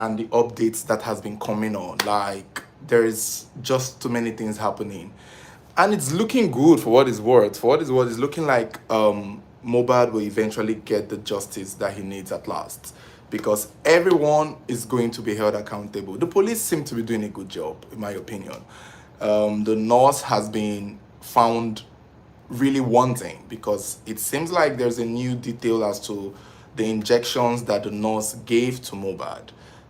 and the updates that has been coming on. Like there is just too many things happening, and it's looking good for what is worth. For what is worth, it's looking like Mohbad will eventually get the justice that he needs at last, because everyone is going to be held accountable. The police seem to be doing a good job, in my opinion. The nurse has been found really wanting, because it seems like there's a new detail as to the injections that the nurse gave to Mohbad,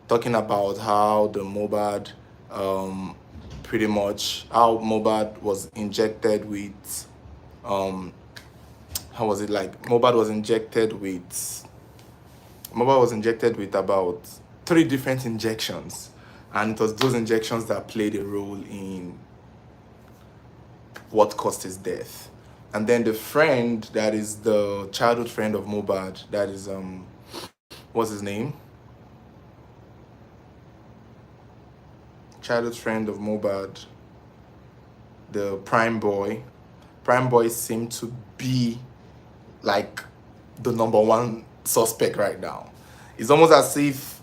talking about how the Mohbad, pretty much how Mohbad was injected with, um, how was it like? Mohbad was injected with about three different injections, and it was those injections that played a role in what caused his death. And then the friend that is the childhood friend of Mohbad, that is what's his name? Childhood friend of Mohbad, the Prime Boy. Prime Boy seemed to be like the number one suspect right now. It's almost as if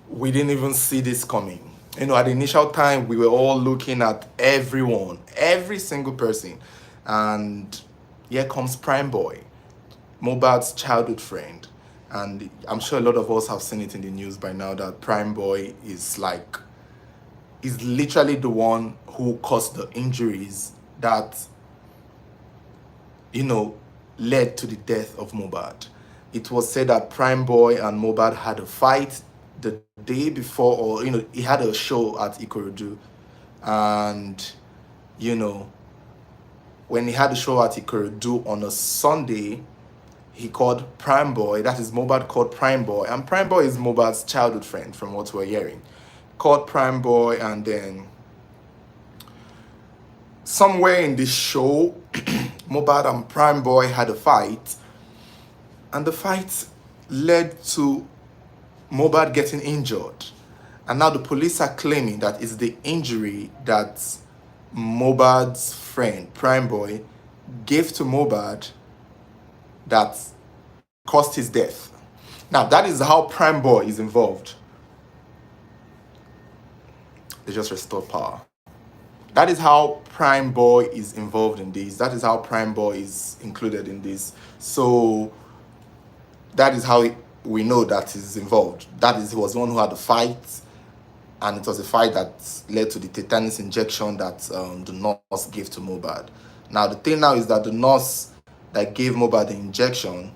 we didn't even see this coming. You know, at the initial time, we were all looking at everyone, every single person. And here comes Prime Boy, Mohbad's childhood friend. And I'm sure a lot of us have seen it in the news by now that Prime Boy is literally the one who caused the injuries that, you know, led to the death of Mohbad. It was said that Prime Boy and Mohbad had a fight the day before, or, you know, he had a show at Ikorodu. And, you know, when he had a show at Ikorodu on a Sunday, he called Prime Boy, that is Mohbad called Prime Boy, and Prime Boy is Mohbad's childhood friend from what we're hearing. Called Prime Boy, and then somewhere in this show, Mohbad and Prime Boy had a fight, and the fight led to Mohbad getting injured. And now the police are claiming that it's the injury that Mohbad's friend, Prime Boy, gave to Mohbad that caused his death. Now, that is how Prime Boy is involved. They just restored power. That is how Prime Boy is involved in this. That is how Prime Boy is included in this. So that is how we know that he's involved. That is, he was the one who had the fight, and it was a fight that led to the tetanus injection that the nurse gave to Mohbad. Now, the thing now is that the nurse that gave Mohbad the injection,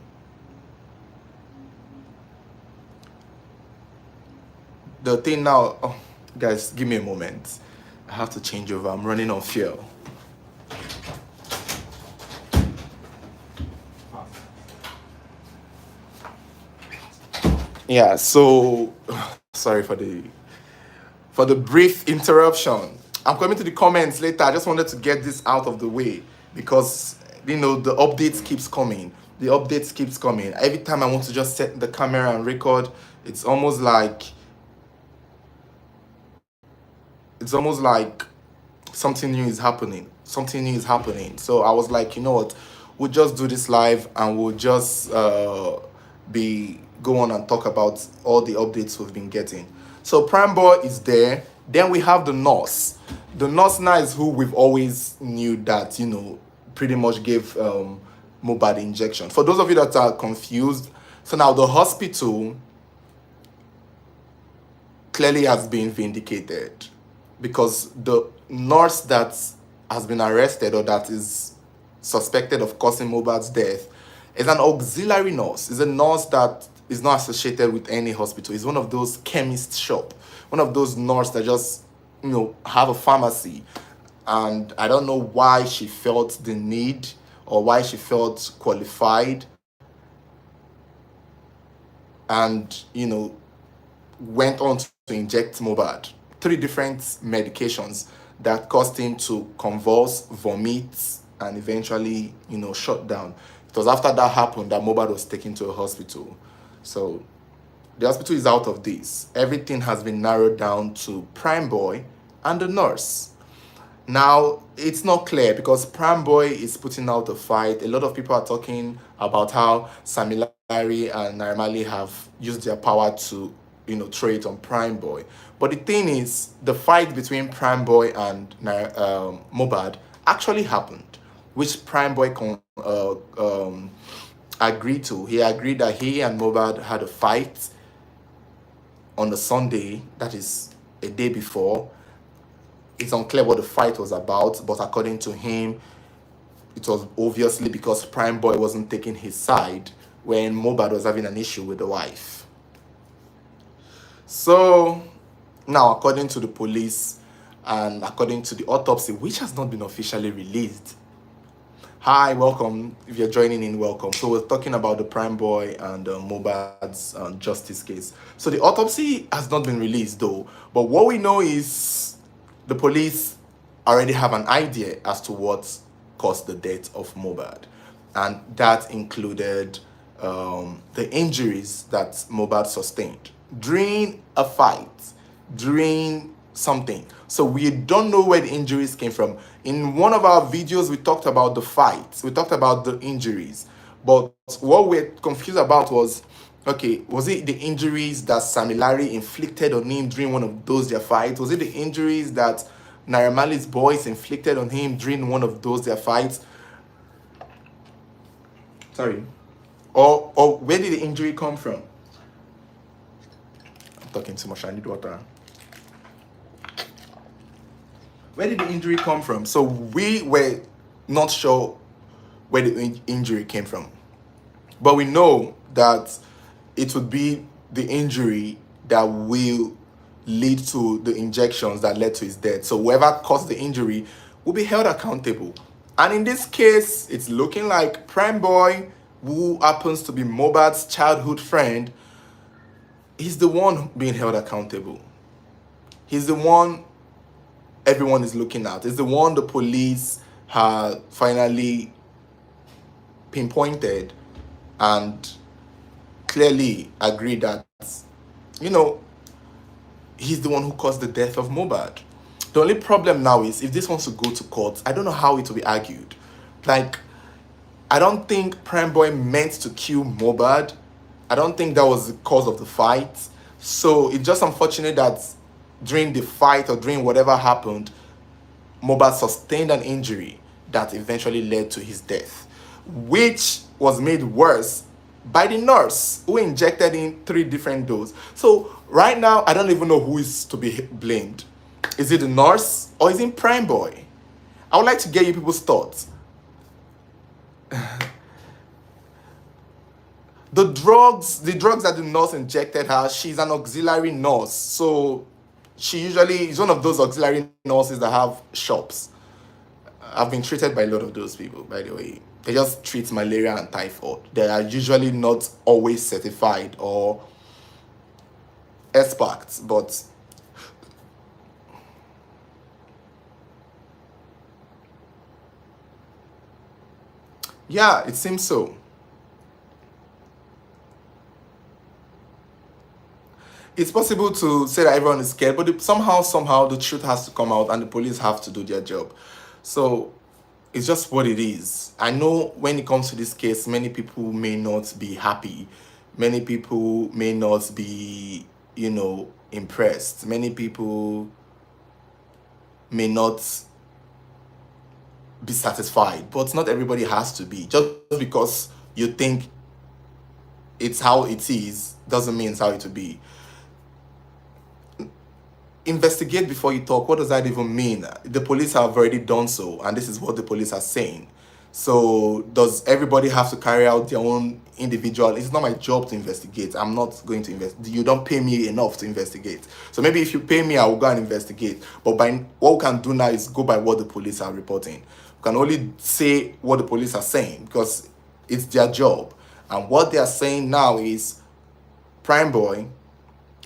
the thing now, oh, guys, give me a moment. I have to change over. I'm running on fuel. Yeah, so sorry for the brief interruption. I'm coming to the comments later. I just wanted to get this out of the way, because, you know, the updates keeps coming. The updates keeps coming. Every time I want to just set the camera and record, it's almost like something new is happening. Something new is happening. So I was like, you know what? We'll just do this live, and we'll just go on and talk about all the updates we've been getting. So Prime Boy is there. Then we have the nurse. The nurse now is who we've always knew that, you know, pretty much gave Mohbad injection. For those of you that are confused, so now the hospital clearly has been vindicated, because the nurse that has been arrested, or that is suspected of causing Mohbad's death, is an auxiliary nurse. Is a nurse that is not associated with any hospital. It's one of those chemist shop, one of those nurses that just, you know, have a pharmacy. And I don't know why she felt the need, or why she felt qualified, and, you know, went on to inject Mohbad 3 different medications that caused him to convulse, vomit, and eventually, you know, shut down. It was after that happened that Mohbad was taken to a hospital. So the hospital is out of this. Everything has been narrowed down to Prime Boy and the nurse. Now, it's not clear, because Prime Boy is putting out a fight. A lot of people are talking about how Sammy Larry and Naira Marley have used their power to throw it on Prime Boy. But the thing is, the fight between Prime Boy and Mohbad actually happened, which Prime Boy agreed to. He agreed that he and Mohbad had a fight on the Sunday, that is a day before. It's unclear what the fight was about, but according to him, it was obviously because Prime Boy wasn't taking his side when Mohbad was having an issue with the wife. So now, according to the police and according to the autopsy, which has not been officially released. Hi, welcome. If you're joining in, welcome. So we're talking about the Prime Boy and Mohbad's justice case. So the autopsy has not been released though, but what we know is the police already have an idea as to what caused the death of Mohbad, and that included the injuries that Mohbad sustained during a fight, during something. So we don't know where the injuries came from. In one of our videos, we talked about the fights, we talked about the injuries, but what we're confused about was, okay, was it the injuries that Samilari inflicted on him during one of those their fights? Was it the injuries that Naira Marley's boys inflicted on him during one of those their fights? Sorry. Or where did the injury come from? I'm talking too much, I need water. Where did the injury come from? So we were not sure where the injury came from. But we know that it would be the injury that will lead to the injections that led to his death. So whoever caused the injury will be held accountable. And in this case, it's looking like Prime Boy, who happens to be Mohbad's childhood friend, he's the one being held accountable. He's the one everyone is looking at. It's the one the police have finally pinpointed and clearly agreed that, he's the one who caused the death of Mohbad. The only problem now is if this wants to go to court, I don't know how it will be argued. Like, I don't think Prime Boy meant to kill Mohbad. I don't think that was the cause of the fight. So it's just unfortunate that during the fight or during whatever happened, Mohbad sustained an injury that eventually led to his death, which was made worse by the nurse who injected in 3 different doses. So right now, I don't even know who is to be blamed. Is it the nurse or is it Prime Boy? I would like to get you people's thoughts. The drugs that the nurse injected her, she's an auxiliary nurse. So she usually is one of those auxiliary nurses that have shops. I've been treated by a lot of those people, by the way. They just treat malaria and typhoid. They are usually not always certified or experts, but yeah, it seems so. It's possible to say that everyone is scared, but somehow the truth has to come out and the police have to do their job. So it's just what it is. I know when it comes to this case, many people may not be happy. Many people may not be, impressed. Many people may not be satisfied, but not everybody has to be. Just because you think it's how it is doesn't mean it's how it will be. Investigate before you talk. What does that even mean? The police have already done so, and this is what the police are saying. So does everybody have to carry out their own individual? It's not my job to investigate. I'm not going to invest. You don't pay me enough to investigate. So maybe if you pay me, I will go and investigate. But by what we can do now is go by what the police are reporting. We can only say what the police are saying because it's their job. And what they are saying now is Prime Boy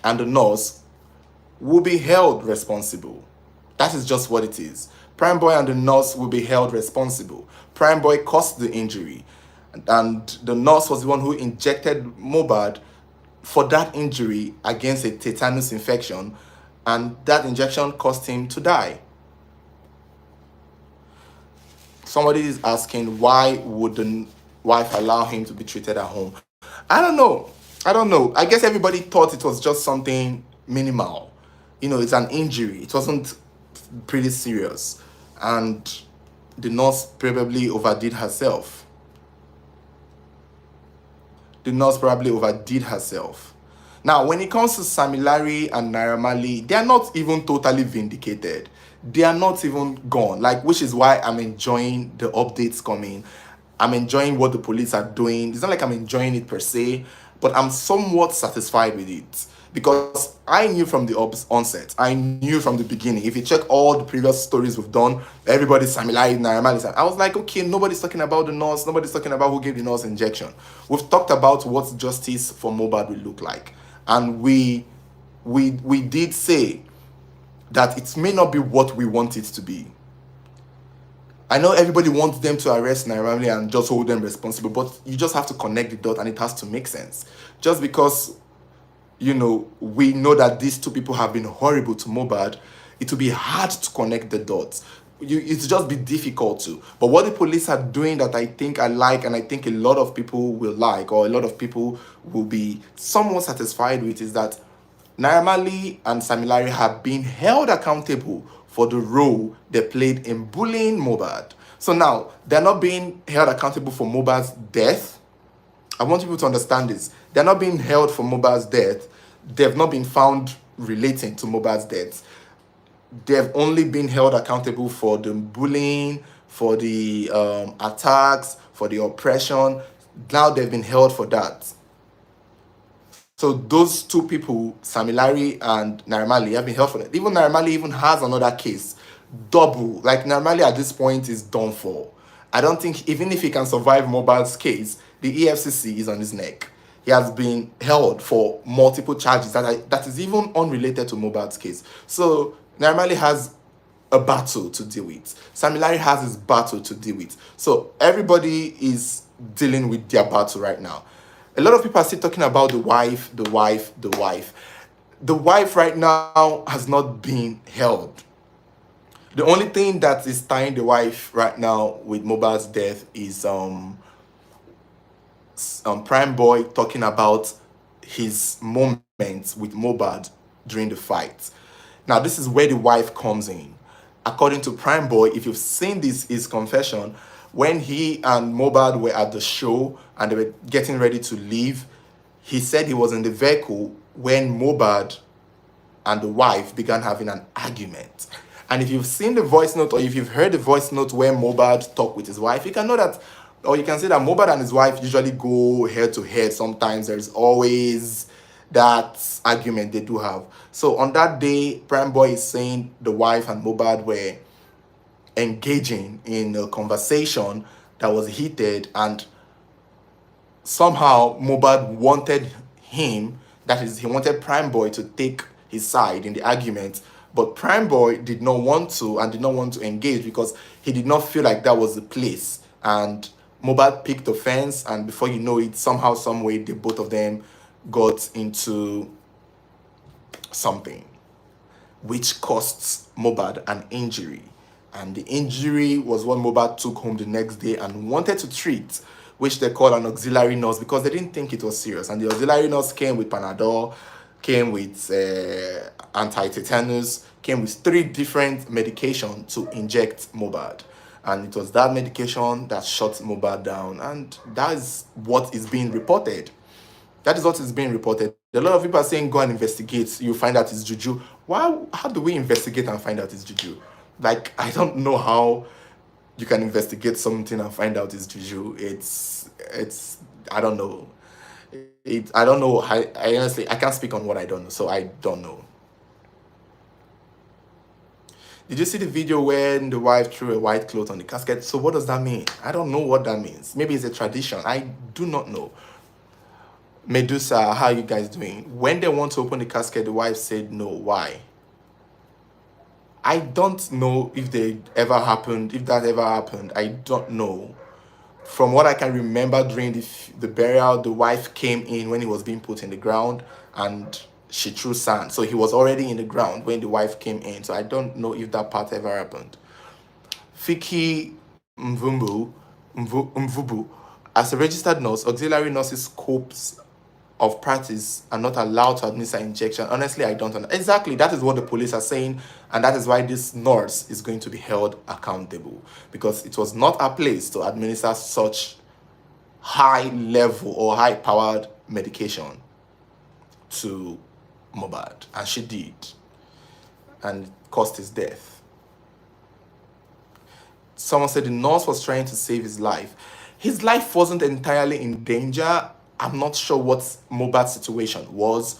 and the nurse will be held responsible. That is just what it is. Prime Boy and the nurse will be held responsible. Prime Boy caused the injury, and the nurse was the one who injected Mohbad for that injury against a tetanus infection, and that injection caused him to die. Somebody is asking, why would the wife allow him to be treated at home? I don't know. I don't know. I guess everybody thought it was just something minimal. It's an injury. It wasn't pretty serious. And the nurse probably overdid herself. The nurse probably overdid herself. Now, when it comes to Samilari and Naira Marley, they are not even totally vindicated. They are not even gone. Like, which is why I'm enjoying the updates coming. I'm enjoying what the police are doing. It's not like I'm enjoying it per se, but I'm somewhat satisfied with it because I knew from the onset. I knew from the beginning. If you check all the previous stories we've done, everybody's Samilari, Naira Marley. I was like, okay, nobody's talking about the nurse. Nobody's talking about who gave the nurse injection. We've talked about what justice for Mohbad will look like, and we did say that it may not be what we want it to be. I know everybody wants them to arrest Naira and just hold them responsible, but you just have to connect the dot and it has to make sense. Just because, we know that these two people have been horrible to Mohbad, it will be hard to connect the dots. It's just be difficult to. But what the police are doing that I think I like, and I think a lot of people will like, or a lot of people will be somewhat satisfied with, is that Naira Marley and Samilari have been held accountable for the role they played in bullying Mohbad. So now, they're not being held accountable for Mohbad's death. I want people to understand this. They're not being held for Mohbad's death. They've not been found relating to Mohbad's death. They've only been held accountable for the bullying, for the attacks, for the oppression. Now they've been held for that. So those two people, Samilari and Naira Marley, have been held for that. Even Naira Marley even has another case, double. Like Naira Marley at this point is done for. I don't think even if he can survive Mohbad's case, the EFCC is on his neck. He has been held for multiple charges that is even unrelated to Mohbad's case. So Naira Marley has a battle to deal with. Samilari has his battle to deal with. So everybody is dealing with their battle right now. A lot of people are still talking about the wife, the wife, the wife. The wife right now has not been held. The only thing that is tying the wife right now with Mohbad's death is Prime Boy talking about his moments with Mohbad during the fight. Now, this is where the wife comes in. According to Prime Boy, if you've seen his confession, when he and Mohbad were at the show and they were getting ready to leave, he said he was in the vehicle when Mohbad and the wife began having an argument. And if you've seen the voice note, or if you've heard the voice note where Mohbad talked with his wife, you can know that, or you can say that Mohbad and his wife usually go head to head. Sometimes there's always that argument they do have. So on that day, Prime Boy is saying the wife and Mohbad were engaging in a conversation that was heated, and somehow Mohbad wanted him, that is, he wanted Prime Boy to take his side in the argument, but Prime Boy did not want to and did not want to engage because he did not feel like that was the place. And Mohbad picked offense, and before you know it, somehow, some way, the both of them got into something, which costs Mohbad an injury. And the injury was what Mohbad took home the next day and wanted to treat, which they called an auxiliary nurse because they didn't think it was serious. And the auxiliary nurse came with Panadol, came with anti-tetanus, came with 3 different medications to inject Mohbad. And it was that medication that shut Mohbad down. And that is what is being reported. That is what is being reported. A lot of people are saying, go and investigate. You find out it's juju. How do we investigate and find out it's juju? Like, I don't know how you can investigate something and find out it's juju. It's I don't know. I don't know. I honestly, I can't speak on what I don't know, so I don't know. Did you see the video when the wife threw a white cloth on the casket? So what does that mean? I don't know what that means. Maybe it's a tradition. I do not know. Medusa, how are you guys doing? When they want to open the casket, the wife said no. Why? I don't know if that ever happened. I don't know. From what I can remember during the burial, the wife came in when he was being put in the ground and she threw sand. So he was already in the ground when the wife came in. So I don't know if that part ever happened. Fiki Mvubu, as a registered nurse, auxiliary nurses scopes of practice are not allowed to administer injection. Honestly, I don't understand. Exactly, that is what the police are saying, and that is why this nurse is going to be held accountable, because it was not her place to administer such high level or high powered medication to Mohbad, and she did, and it caused his death. Someone said the nurse was trying to save his life. His life wasn't entirely in danger. I'm not sure what Mohbad's situation was.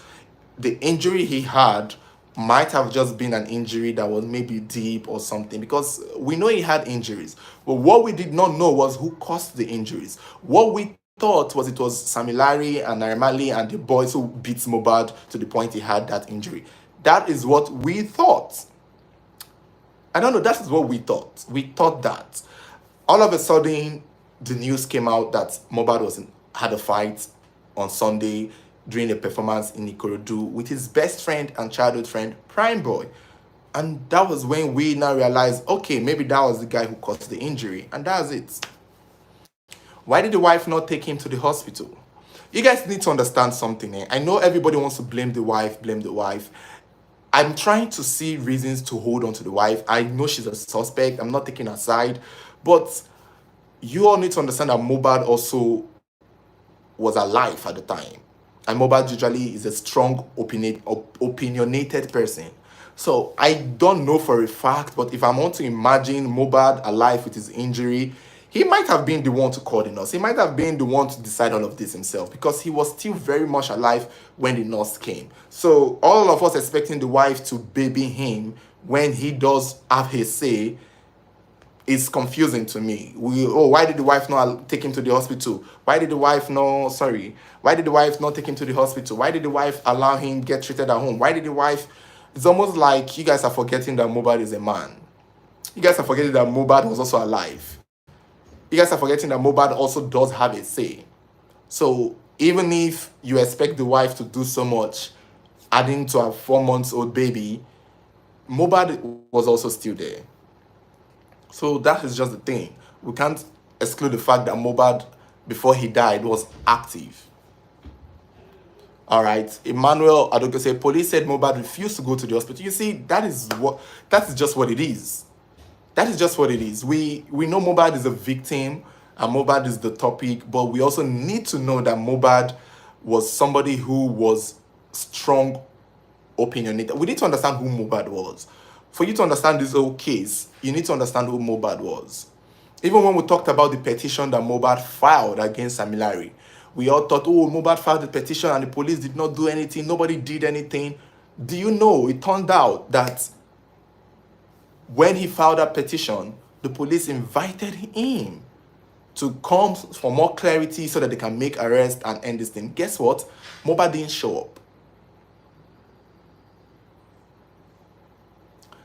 The injury he had might have just been an injury that was maybe deep or something, because we know he had injuries. But what we did not know was who caused the injuries. What we thought was it was Samilari and Naira Marley and the boys who beat Mohbad to the point he had that injury. That is what we thought. I don't know, that is what we thought. We thought that. All of a sudden, the news came out that Mohbad had a fight on Sunday during a performance in Ikorodu with his best friend and childhood friend, Prime Boy. And that was when we now realized, okay, maybe that was the guy who caused the injury. And that's it. Why did the wife not take him to the hospital? You guys need to understand something. I know everybody wants to blame the wife. I'm trying to see reasons to hold on to the wife. I know she's a suspect. I'm not taking her side. But you all need to understand that Mohbad also was alive at the time. And Mohbad usually is a strong, opinionated person. So I don't know for a fact, but if I want to imagine Mohbad alive with his injury, he might have been the one to call the nurse. He might have been the one to decide all of this himself, because he was still very much alive when the nurse came. So all of us expecting the wife to baby him when he does have his say is confusing to me. Why did the wife not take him to the hospital? Why did the wife not take him to the hospital? Why did the wife allow him get treated at home? Why did the wife... It's almost like you guys are forgetting that Mohbad is a man. You guys are forgetting that Mohbad was also alive. You guys are forgetting that Mohbad also does have a say. So even if you expect the wife to do so much, adding to a 4-month-old baby, Mohbad was also still there. So that is just the thing. We can't exclude the fact that Mohbad, before he died, was active. All right. Emmanuel Adogo said, police said Mohbad refused to go to the hospital. You see, that is just what it is. That is just what it is. We know Mohbad is a victim and Mohbad is the topic, but we also need to know that Mohbad was somebody who was strong, opinionated. We need to understand who Mohbad was. For you to understand this whole case, you need to understand who Mohbad was. Even when we talked about the petition that Mohbad filed against Samilari, we all thought, oh, Mohbad filed the petition and the police did not do anything. Nobody did anything. Do you know, it turned out that when he filed that petition, the police invited him to come for more clarity so that they can make arrests and end this thing. Guess what? Mohbad didn't show up.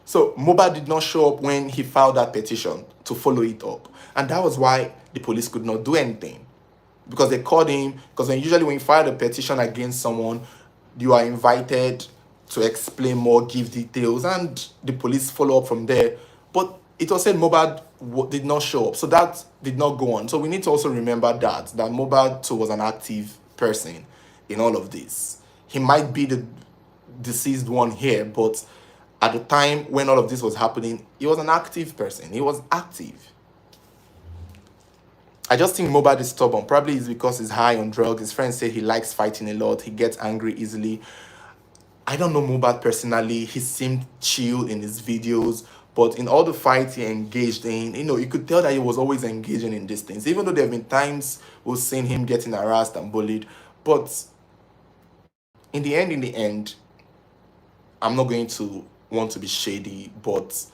So Mohbad did not show up when he filed that petition to follow it up. And that was why the police could not do anything. Because they called him, because usually when you file a petition against someone, you are invited to explain more, give details, and the police follow up from there. But it was said Mohbad did not show up, so that did not go on. So we need to also remember that Mohbad too was an active person in all of this. He might be the deceased one here, but at the time when all of this was happening, he was an active person. He was active. I just think Mohbad is stubborn. Probably it's because he's high on drugs. His friends say he likes fighting a lot. He gets angry easily. I don't know Mohbad personally. He seemed chill in his videos, but in all the fights he engaged in, you could tell that he was always engaging in these things. Even though there have been times we've seen him getting harassed and bullied, but in the end, I'm not going to want to be shady, but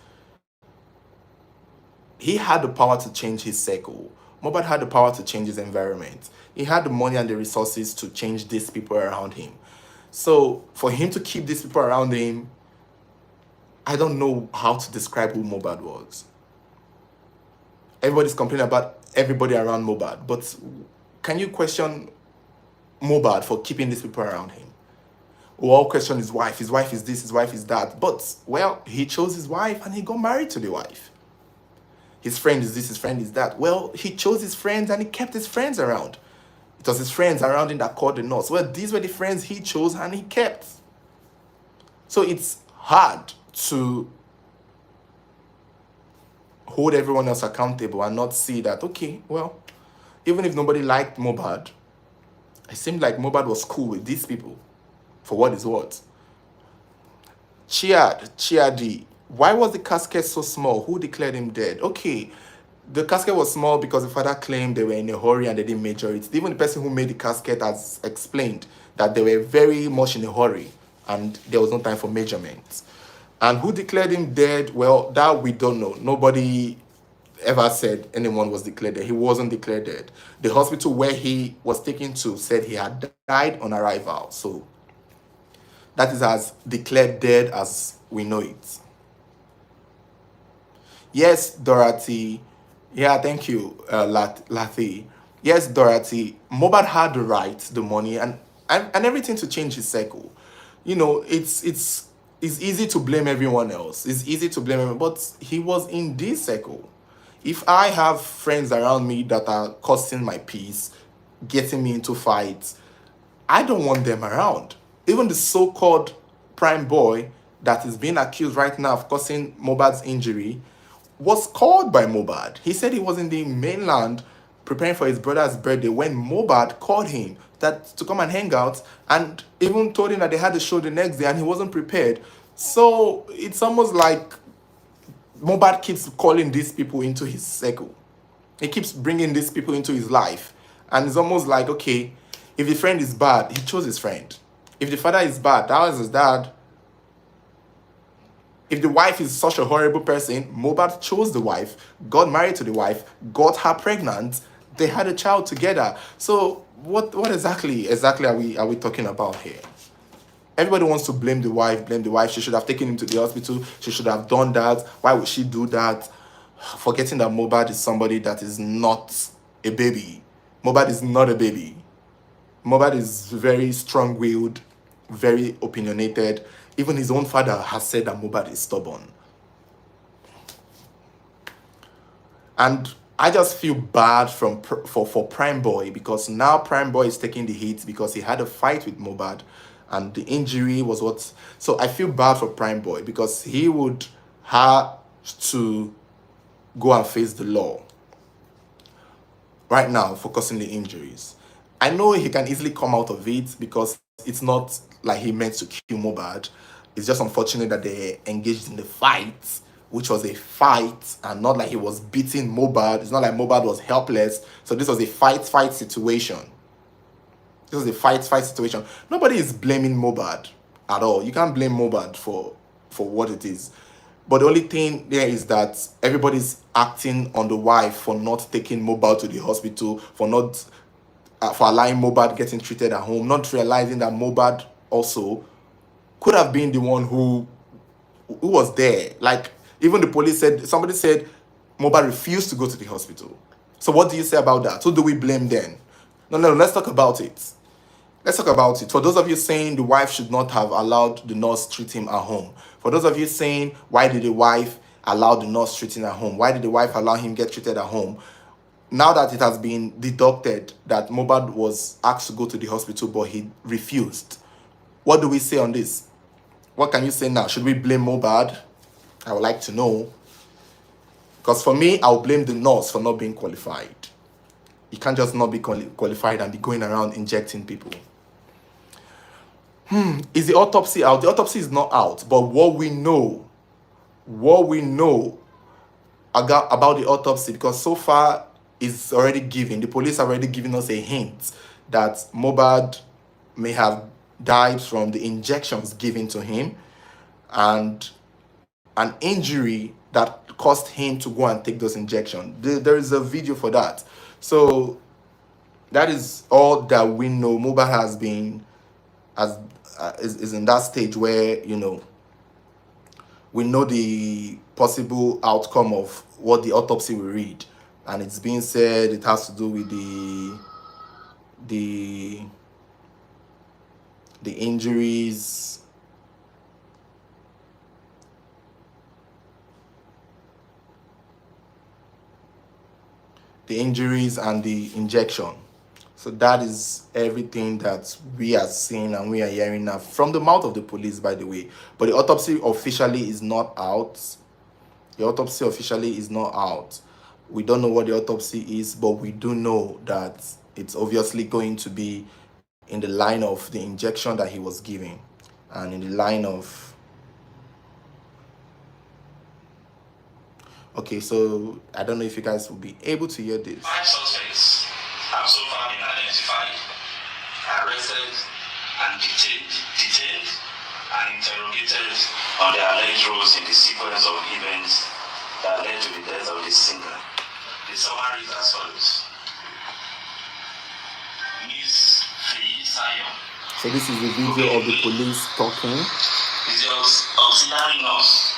he had the power to change his circle. Mohbad had the power to change his environment. He had the money and the resources to change these people around him. So for him to keep these people around him, I don't know how to describe who Mohbad was. Everybody's complaining about everybody around Mohbad, but can you question Mohbad for keeping these people around him? We all question his wife. His wife is this, his wife is that. But, well, he chose his wife and he got married to the wife. His friend is this, his friend is that. Well, he chose his friends and he kept his friends around. It was his friends around him that called the nurse. Well, these were the friends he chose and he kept. So it's hard to hold everyone else accountable and not see that, okay, well, even if nobody liked Mohbad, it seemed like Mohbad was cool with these people, for what is what. Chiadi, why was the casket so small? Who declared him dead? Okay, the casket was small because the father claimed they were in a hurry and they didn't measure it. Even the person who made the casket has explained that they were very much in a hurry and there was no time for measurements. And who declared him dead? Well, that we don't know. Nobody ever said anyone was declared dead. He wasn't declared dead. The hospital where he was taken to said he had died on arrival. So that is as declared dead as we know it. Yes, Dorothy. Yeah, thank you, Lathi. Yes, Dorothy. Mohbad had the right, the money, and everything to change his cycle. You know, it's easy to blame everyone else. It's easy to blame him, but he was in this cycle. If I have friends around me that are causing my peace, getting me into fights, I don't want them around. Even the so-called prime boy that is being accused right now of causing Mohbad's injury was called by Mohbad. He said he was in the mainland preparing for his brother's birthday when Mohbad called him that to come and hang out and even told him that they had a show the next day and he wasn't prepared. So it's almost like Mohbad keeps calling these people into his circle. He keeps bringing these people into his life. And it's almost like, okay, if the friend is bad, he chose his friend. If the father is bad, that was his dad. If the wife is such a horrible person, Mohbad chose the wife, got married to the wife, got her pregnant, they had a child together. So what exactly are we talking about here? Everybody wants to blame the wife, She should have taken him to the hospital. She should have done that. Why would she do that? Forgetting that Mohbad is somebody that is not a baby. Mohbad is not a baby. Mohbad is very strong-willed, very opinionated. Even his own father has said that Mohbad is stubborn. And I just feel bad for Prime Boy because now Prime Boy is taking the heat because he had a fight with Mohbad and the injury was what. So I feel bad for Prime Boy because he would have to go and face the law right now for causing the injuries. I know he can easily come out of it because it's not like he meant to kill Mohbad. It's just unfortunate that they engaged in the fight, which was a fight and not like he was beating Mohbad. It's not like Mohbad was helpless. So this was a fight situation. This was a fight situation. Nobody is blaming Mohbad at all. You can't blame Mohbad for what it is. But the only thing there is that everybody's acting on the wife for not taking Mohbad to the hospital, for not for allowing Mohbad getting treated at home, not realizing that Mohbad also could have been the one who was there. Like even the police said, somebody said Mohbad refused to go to the hospital. So what do you say about that? Who do we blame then? No, let's talk about it. Let's talk about it. For those of you saying the wife should not have allowed the nurse treat him at home. For those of you saying, why did the wife allow the nurse treating at home? Why did the wife allow him get treated at home? Now that it has been deducted that Mohbad was asked to go to the hospital, but he refused. What do we say on this? What can you say now? Should we blame Mohbad? I would like to know. Because for me, I'll blame the nurse for not being qualified. You can't just not be qualified and be going around injecting people. Is the autopsy out? The autopsy is not out, but what we know about the autopsy, because so far is already given, the police have already given us a hint that Mohbad may have died from the injections given to him and an injury that caused him to go and take those injections. There is a video for that. So that is all that we know. Mohbad has been is in that stage where, you know, we know the possible outcome of what the autopsy will read, and it's being said it has to do with the injuries, and the injection. So that is everything that we are seeing and we are hearing now from the mouth of the police, by the way. But the autopsy officially is not out. The autopsy officially is not out. We don't know what the autopsy is, but we do know that it's obviously going to be in the line of the injection that he was giving, and in the line of, okay, so I don't know if you guys will be able to hear this. 5 suspects have so far been identified, arrested, and detained and interrogated on their alleged roles in the sequence of events that led to the death of the singer. The summary is as follows. Miss Fei Sayon. So this is the video of the police talking. Is the auxiliary nurse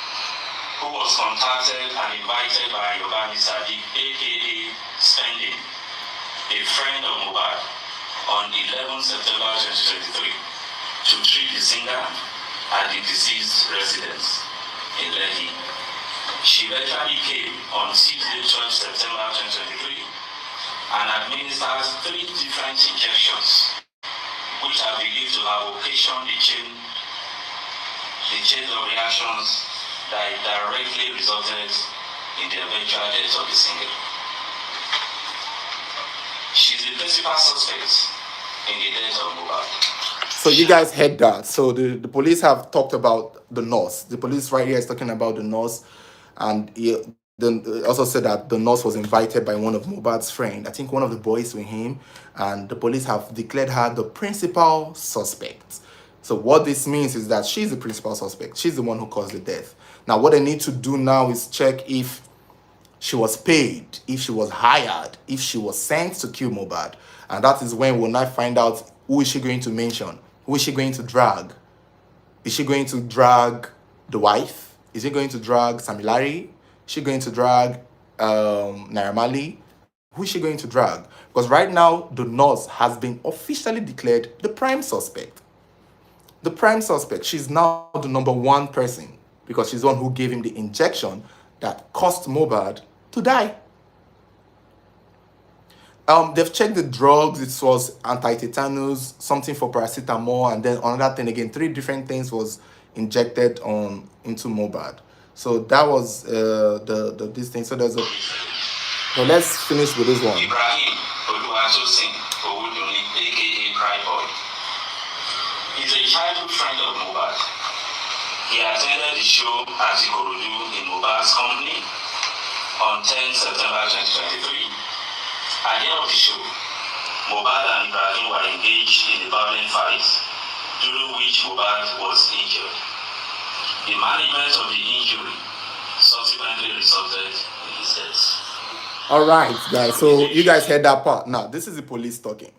who was contacted and invited by Yoruba Sadiq, aka Spending, a friend of Mohbad, on 11 September 2023 to treat the singer at the deceased residence in Lekki. She eventually came on Tuesday, 12 September 2023 and administered 3 different injections, which are believed to have occasioned the chain of reactions that directly resulted in the eventual death of the singer. She's the principal suspect in the death of Mohbad. So you guys heard that. So the police have talked about the nurse. The police right here is talking about the nurse, and he then also said that the nurse was invited by one of Mohbad's friend. I think one of the boys with him, and the police have declared her the principal suspect. So what this means is that she's the principal suspect. She's the one who caused the death. Now what they need to do now is check if she was paid, if she was hired, if she was sent to kill Mohbad. And that is when we'll now find out who is she going to mention, who is she going to drag. Is she going to drag the wife? Is she going to drag Samilari? Is she going to drag Naira Marley? Who is she going to drag? Because right now, the nurse has been officially declared the prime suspect. The prime suspect. She's now the number 1 person because she's the one who gave him the injection that caused Mohbad to die. They've checked the drugs. It was anti-tetanus, something for paracetamol, and then another thing again. 3 different things was injected into Mohbad. So that was this thing. So there's a. So let's finish with this one. Ibrahim Oluwatosin Owodunni, aka Cry Boy, is a childhood friend of Mohbad. He attended the show at Ikorodu in Mohbad's company on 10 September 2023. At the end of the show, Mohbad and Ibrahim were engaged in a violent fight, during which Mohbad was injured. The management of the injury subsequently resulted in his death. All right, guys. So you guys heard that part. Now, this is the police talking.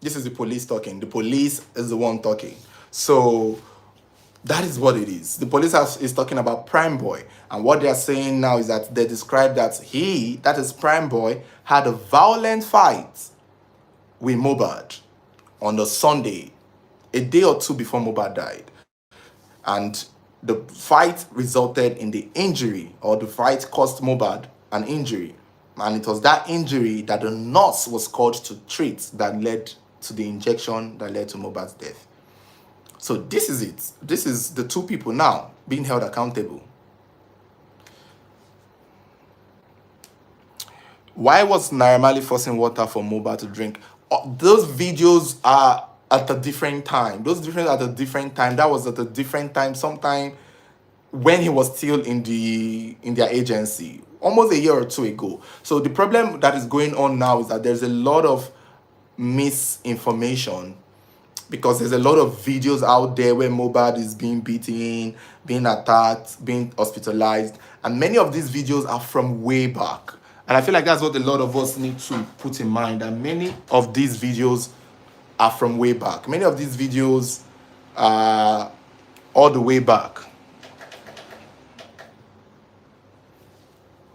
This is the police talking. The police is the one talking. So that is what it is. The police is talking about Prime Boy. And what they are saying now is that they describe that that is Prime Boy, had a violent fight with Mohbad on the Sunday, a day or 2 before Mohbad died. And the fight resulted in the injury, or the fight caused Mohbad an injury. And it was that injury that the nurse was called to treat that led to the injection that led to Mohbad's death. So this is it. This is the 2 people now being held accountable. Why was Naira Marley forcing water for Mohbad to drink? Those videos are at a different time. Those different at a different time. That was at a different time. Sometime when he was still in their agency, almost a year or 2 ago. So the problem that is going on now is that there's a lot of misinformation, because there's a lot of videos out there where Mohbad is being beaten, being attacked, being hospitalized, and many of these videos are from way back. And I feel like that's what a lot of us need to put in mind, that many of these videos are from way back. Many of these videos are all the way back.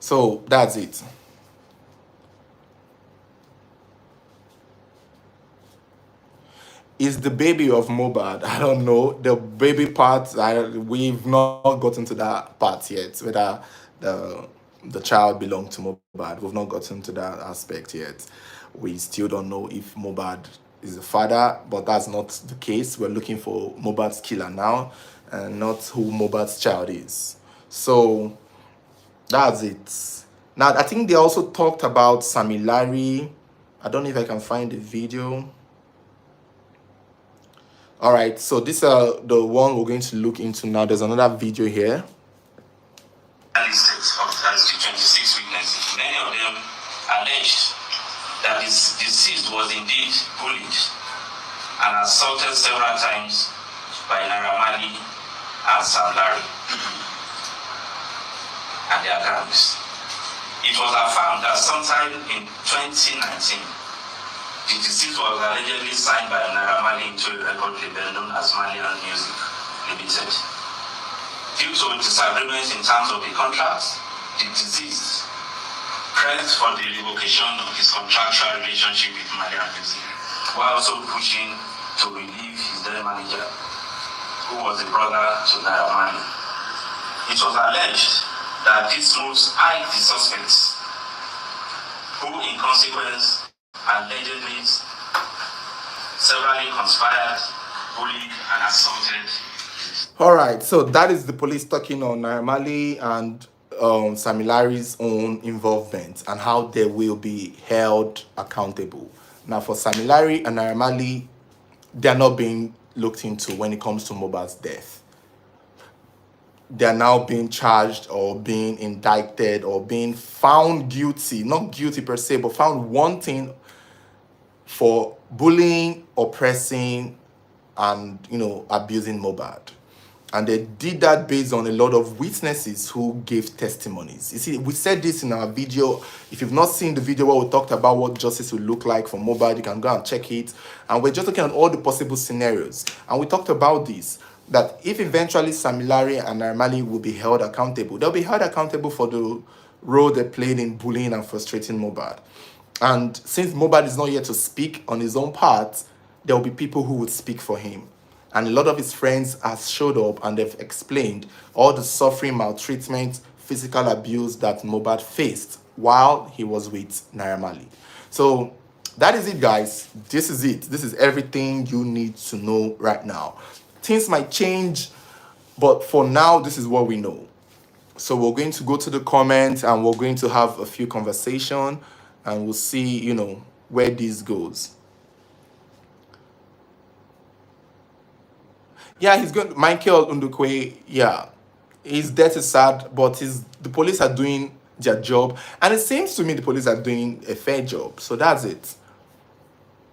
So that's it. Is the baby of Mohbad? I don't know. The baby part, we've not gotten to that part yet. Whether the child belonged to Mohbad, we've not gotten to that aspect yet. We still don't know if Mohbad is the father, but that's not the case. We're looking for Mohbad's killer now, and not who Mohbad's child is. So that's it. Now, I think they also talked about Sami Larry. I don't know if I can find the video. All right, so this is the one we're going to look into now. There's another video here. Listed as the 26 witnesses. Many of them alleged that his deceased was indeed bullied and assaulted several times by Naira Marley and Sam Larry and their gangs. It was affirmed that sometime in 2019, the deceased was allegedly signed by Naira Marley into a record label known as Marley Music Limited. Due to disagreements in terms of the contract, the deceased pressed for the revocation of his contractual relationship with Marley Music, while also pushing to relieve his then manager, who was a brother to Naira Marley. It was alleged that these moves eyed the suspects, who in consequence allegedly severally conspired, bullied, and assaulted. All right, so that is the police talking on Naira Marley and Sami Larry's own involvement and how they will be held accountable. Now, for Sami Larry and Naira Marley, they are not being looked into when it comes to Mohbad's death. They are now being charged or being indicted or being found guilty, not guilty per se, but found wanting for bullying, oppressing, and abusing Mohbad. And they did that based on a lot of witnesses who gave testimonies. You see, we said this in our video. If you've not seen the video where we talked about what justice will look like for Mohbad, you can go and check it. And we're just looking at all the possible scenarios. And we talked about this, that if eventually Sami Larry and Naira Marley will be held accountable, they'll be held accountable for the role they played in bullying and frustrating Mohbad. And since Mohbad is not yet to speak on his own part, there will be people who would speak for him. And a lot of his friends have showed up and they've explained all the suffering, maltreatment, physical abuse that Mohbad faced while he was with Naira Marley. So that is it, guys. This is it. This is everything you need to know right now. Things might change, but for now, this is what we know. So we're going to go to the comments and we're going to have a few conversation and we'll see, where this goes. Yeah, he's going. Michael Undukwe. Yeah, his death is sad, but the police are doing their job, and it seems to me the police are doing a fair job. So that's it.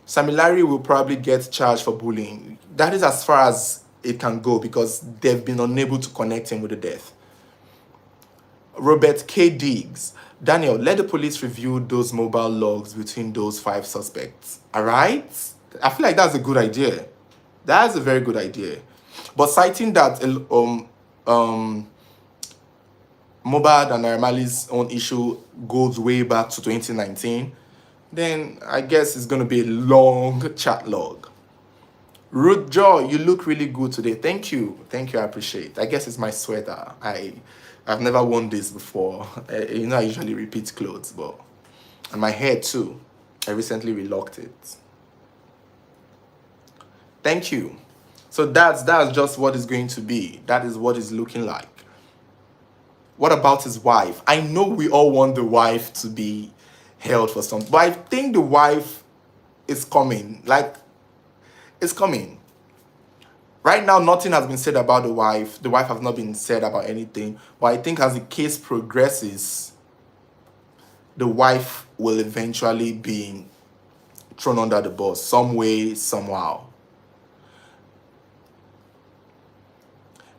Sami Larry will probably get charged for bullying. That is as far as it can go because they've been unable to connect him with the death. Robert K. Diggs. Daniel, let the police review those mobile logs between those 5 suspects. All right? I feel like that's a good idea. That's a very good idea. But citing that Mohbad and Naira Marley's own issue goes way back to 2019, then I guess it's going to be a long chat log. Ruth Joy, you look really good today. Thank you. Thank you. I appreciate it. I guess it's my sweater. I've never worn this before. I usually repeat clothes, and my hair too. I recently relocked it. Thank you. So that's just what it's going to be. That is what it's looking like. What about his wife? I know we all want the wife to be held for something, but I think the wife is coming. Like, it's coming. Right now, nothing has been said about the wife. The wife has not been said about anything. But I think as the case progresses, the wife will eventually be thrown under the bus some way, somehow.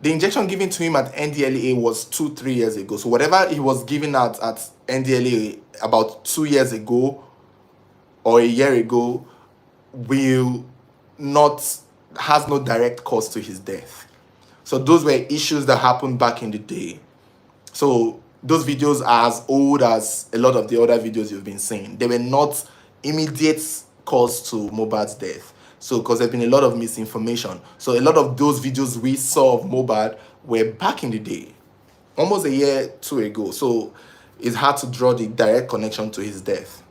The injection given to him at NDLEA was 2-3 years ago. So whatever he was given at NDLEA about 2 years ago or a year ago has no direct cause to his death. So those were issues that happened back in the day. So those videos are as old as a lot of the other videos you've been seeing. They were not immediate cause to Mohbad's death. So, because there's been a lot of misinformation. So, a lot of those videos we saw of Mohbad were back in the day, almost a year, 2 ago. So, it's hard to draw the direct connection to his death.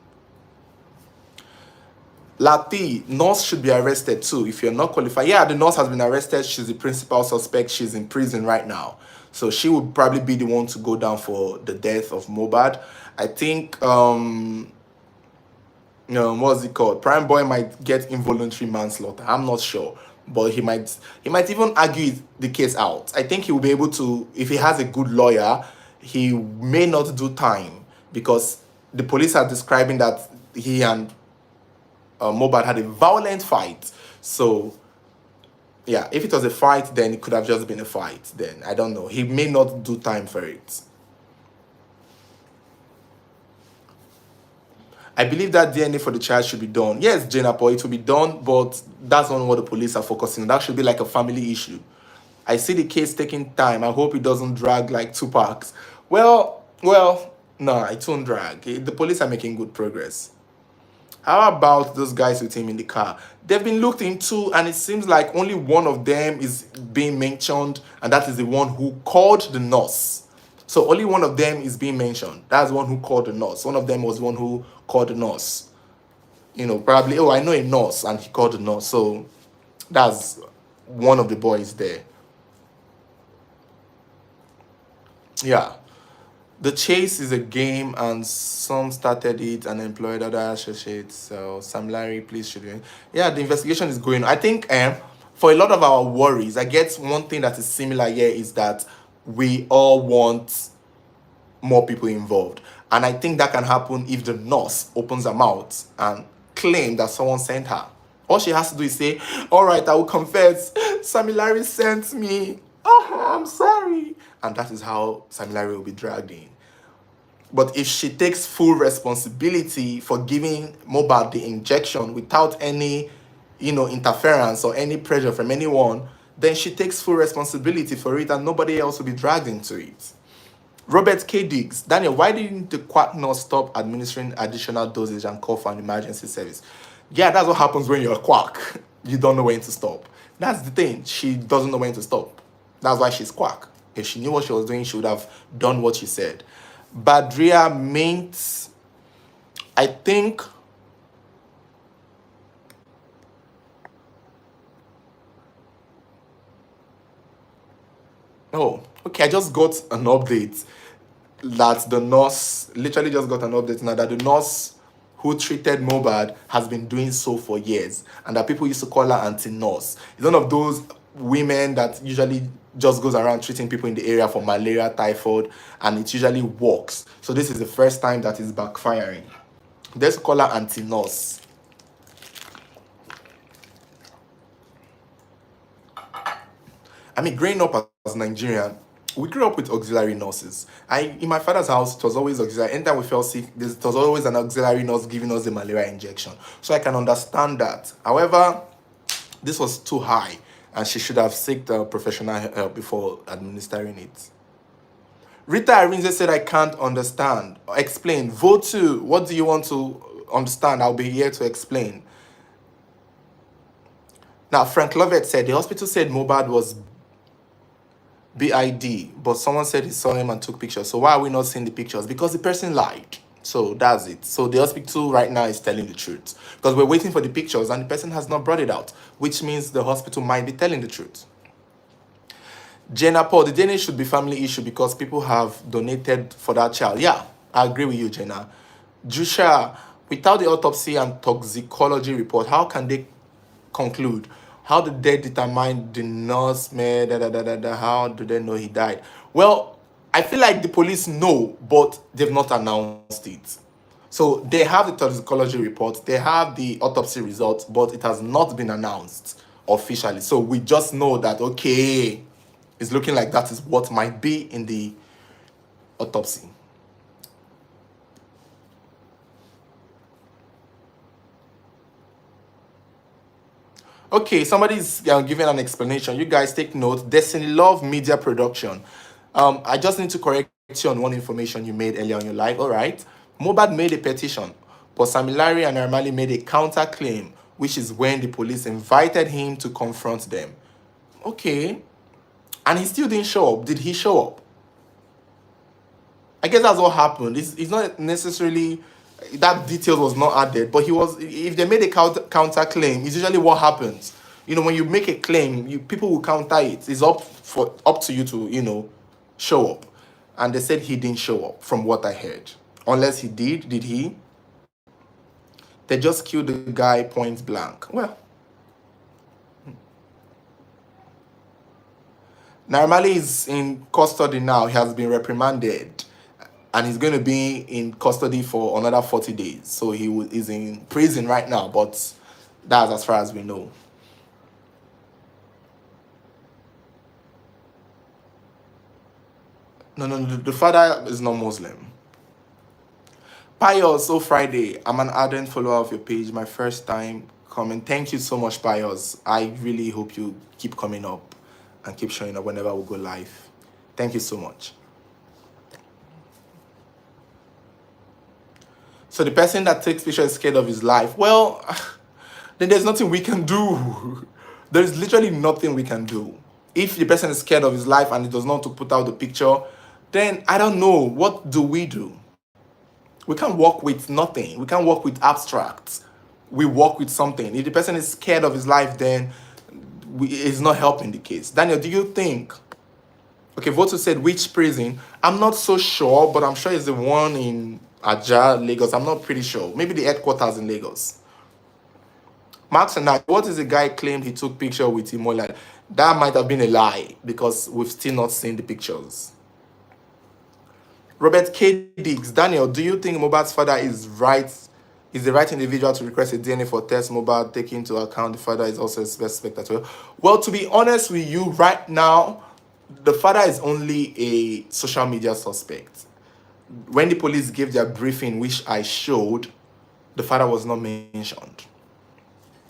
Lati, nurse should be arrested too if you're not qualified. Yeah, the nurse has been arrested. She's the principal suspect. She's in prison right now. So she would probably be the one to go down for the death of Mohbad. I think what's it called? Prime Boy might get involuntary manslaughter. I'm not sure. But he might even argue the case out. I think he will be able to, if he has a good lawyer, he may not do time because the police are describing that he and Mohbad had a violent fight. So yeah, if it was a fight, then it could have just been a fight. Then I don't know. He may not do time for it. I believe that DNA for the child should be done. Yes, Jenapo, it will be done, but that's not what the police are focusing on. That should be like a family issue. I see the case taking time. I hope it doesn't drag like two parks. Well, no, it won't drag. The police are making good progress. How about those guys with him in the car? They've been looked into, and it seems like only one of them is being mentioned, and that is the one who called the nurse. So only one of them is being mentioned. That's the one who called the nurse. One of them was the one who called the nurse. Probably, oh, I know a nurse, and he called the nurse. So that's one of the boys there. Yeah. The chase is a game, and some started it and employed other associates. So Sam Larry, please should be. Yeah, the investigation is going on. I think for a lot of our worries, I guess one thing that is similar here is that we all want more people involved. And I think that can happen if the nurse opens her mouth and claim that someone sent her. All she has to do is say, all right, I will confess. Sammy Larry sent me. Oh, I'm sorry. And that is how Sammy Larry will be dragged in. But if she takes full responsibility for giving Mohbad the injection without any, interference or any pressure from anyone, then she takes full responsibility for it and nobody else will be dragged into it. Robert K. Diggs, Daniel, why didn't the quack nurse stop administering additional dosage and call for an emergency service? Yeah, that's what happens when you're a quack. You don't know when to stop. That's the thing. She doesn't know when to stop. That's why she's quack. If she knew what she was doing, she would have done what she said. Badria means, I think, oh, okay, I just got an update that the nurse, literally just got an update now that the nurse who treated Mohbad has been doing so for years, and that people used to call her Auntie Nurse. It's one of those women that usually just goes around treating people in the area for malaria, typhoid, and it usually works. So this is the first time that is backfiring. Let's call her Auntie Nurse. I mean, growing up as Nigerian, we grew up with auxiliary nurses. In my father's house, it was always auxiliary. Anytime we fell sick, there was always an auxiliary nurse giving us the malaria injection. So I can understand that. However, this was too high, and she should have sought professional help before administering it. Rita Arinze said, I can't understand. Explain. Vote 2. What do you want to understand? I'll be here to explain. Now, Frank Lovett said, the hospital said Mohbad was BID, but someone said he saw him and took pictures. So why are we not seeing the pictures? Because the person lied. So that's it. So the hospital right now is telling the truth. Because we're waiting for the pictures and the person has not brought it out, which means the hospital might be telling the truth. Jenna Paul, the DNA should be family issue because people have donated for that child. Yeah, I agree with you, Jenna. Jusha, without the autopsy and toxicology report, how can they conclude? How did they determine the nurse how do they know he died? Well, I feel like the police know, but they've not announced it. So they have the toxicology report, they have the autopsy results, but it has not been announced officially. So we just know that, okay, it's looking like that is what might be in the autopsy. Okay, somebody's giving an explanation. You guys take note. Destiny Love Media Production. I just need to correct you on one information you made earlier on your live. All right. Mohbad made a petition, but Sammy Larry and Marley made a counterclaim, which is when the police invited him to confront them. Okay. And he still didn't show up. Did he show up? I guess that's what happened. It's not necessarily That detail was not added, but he was. If they made a counter claim, it's usually what happens. When you make a claim, people will counter it. It's up to you to show up. And they said he didn't show up, from what I heard. Unless he did. Did he? They just killed the guy point blank. Well, Marley is in custody now. He has been reprimanded, and he's going to be in custody for another 40 days. So is in prison right now, but that's as far as we know. No, the father is not Muslim. Pius, so Friday, I'm an ardent follower of your page. My first time coming. Thank you so much, Pius. I really hope you keep coming up and keep showing up whenever we go live. Thank you so much. So the person that takes picture is scared of his life. Well, then there's nothing we can do. There's literally nothing we can do. If the person is scared of his life and he does not want to put out the picture, then I don't know. What do? We can't work with nothing. We can't work with abstracts. We work with something. If the person is scared of his life, then it's not helping the case. Daniel, do you think? Okay, Voto said which prison? I'm not so sure, but I'm sure it's the one in Aja, Lagos. I'm not pretty sure. Maybe the headquarters in Lagos. Max and I, what is the guy claimed he took picture with Imola? That might have been a lie because we've still not seen the pictures. Robert K. Diggs, Daniel, do you think Mohbad's father is the right individual to request a DNA for test Mohbad, taking into account the father is also a suspect as well? Well, to be honest with you, right now, the father is only a social media suspect. When the police gave their briefing, which I showed, the father was not mentioned,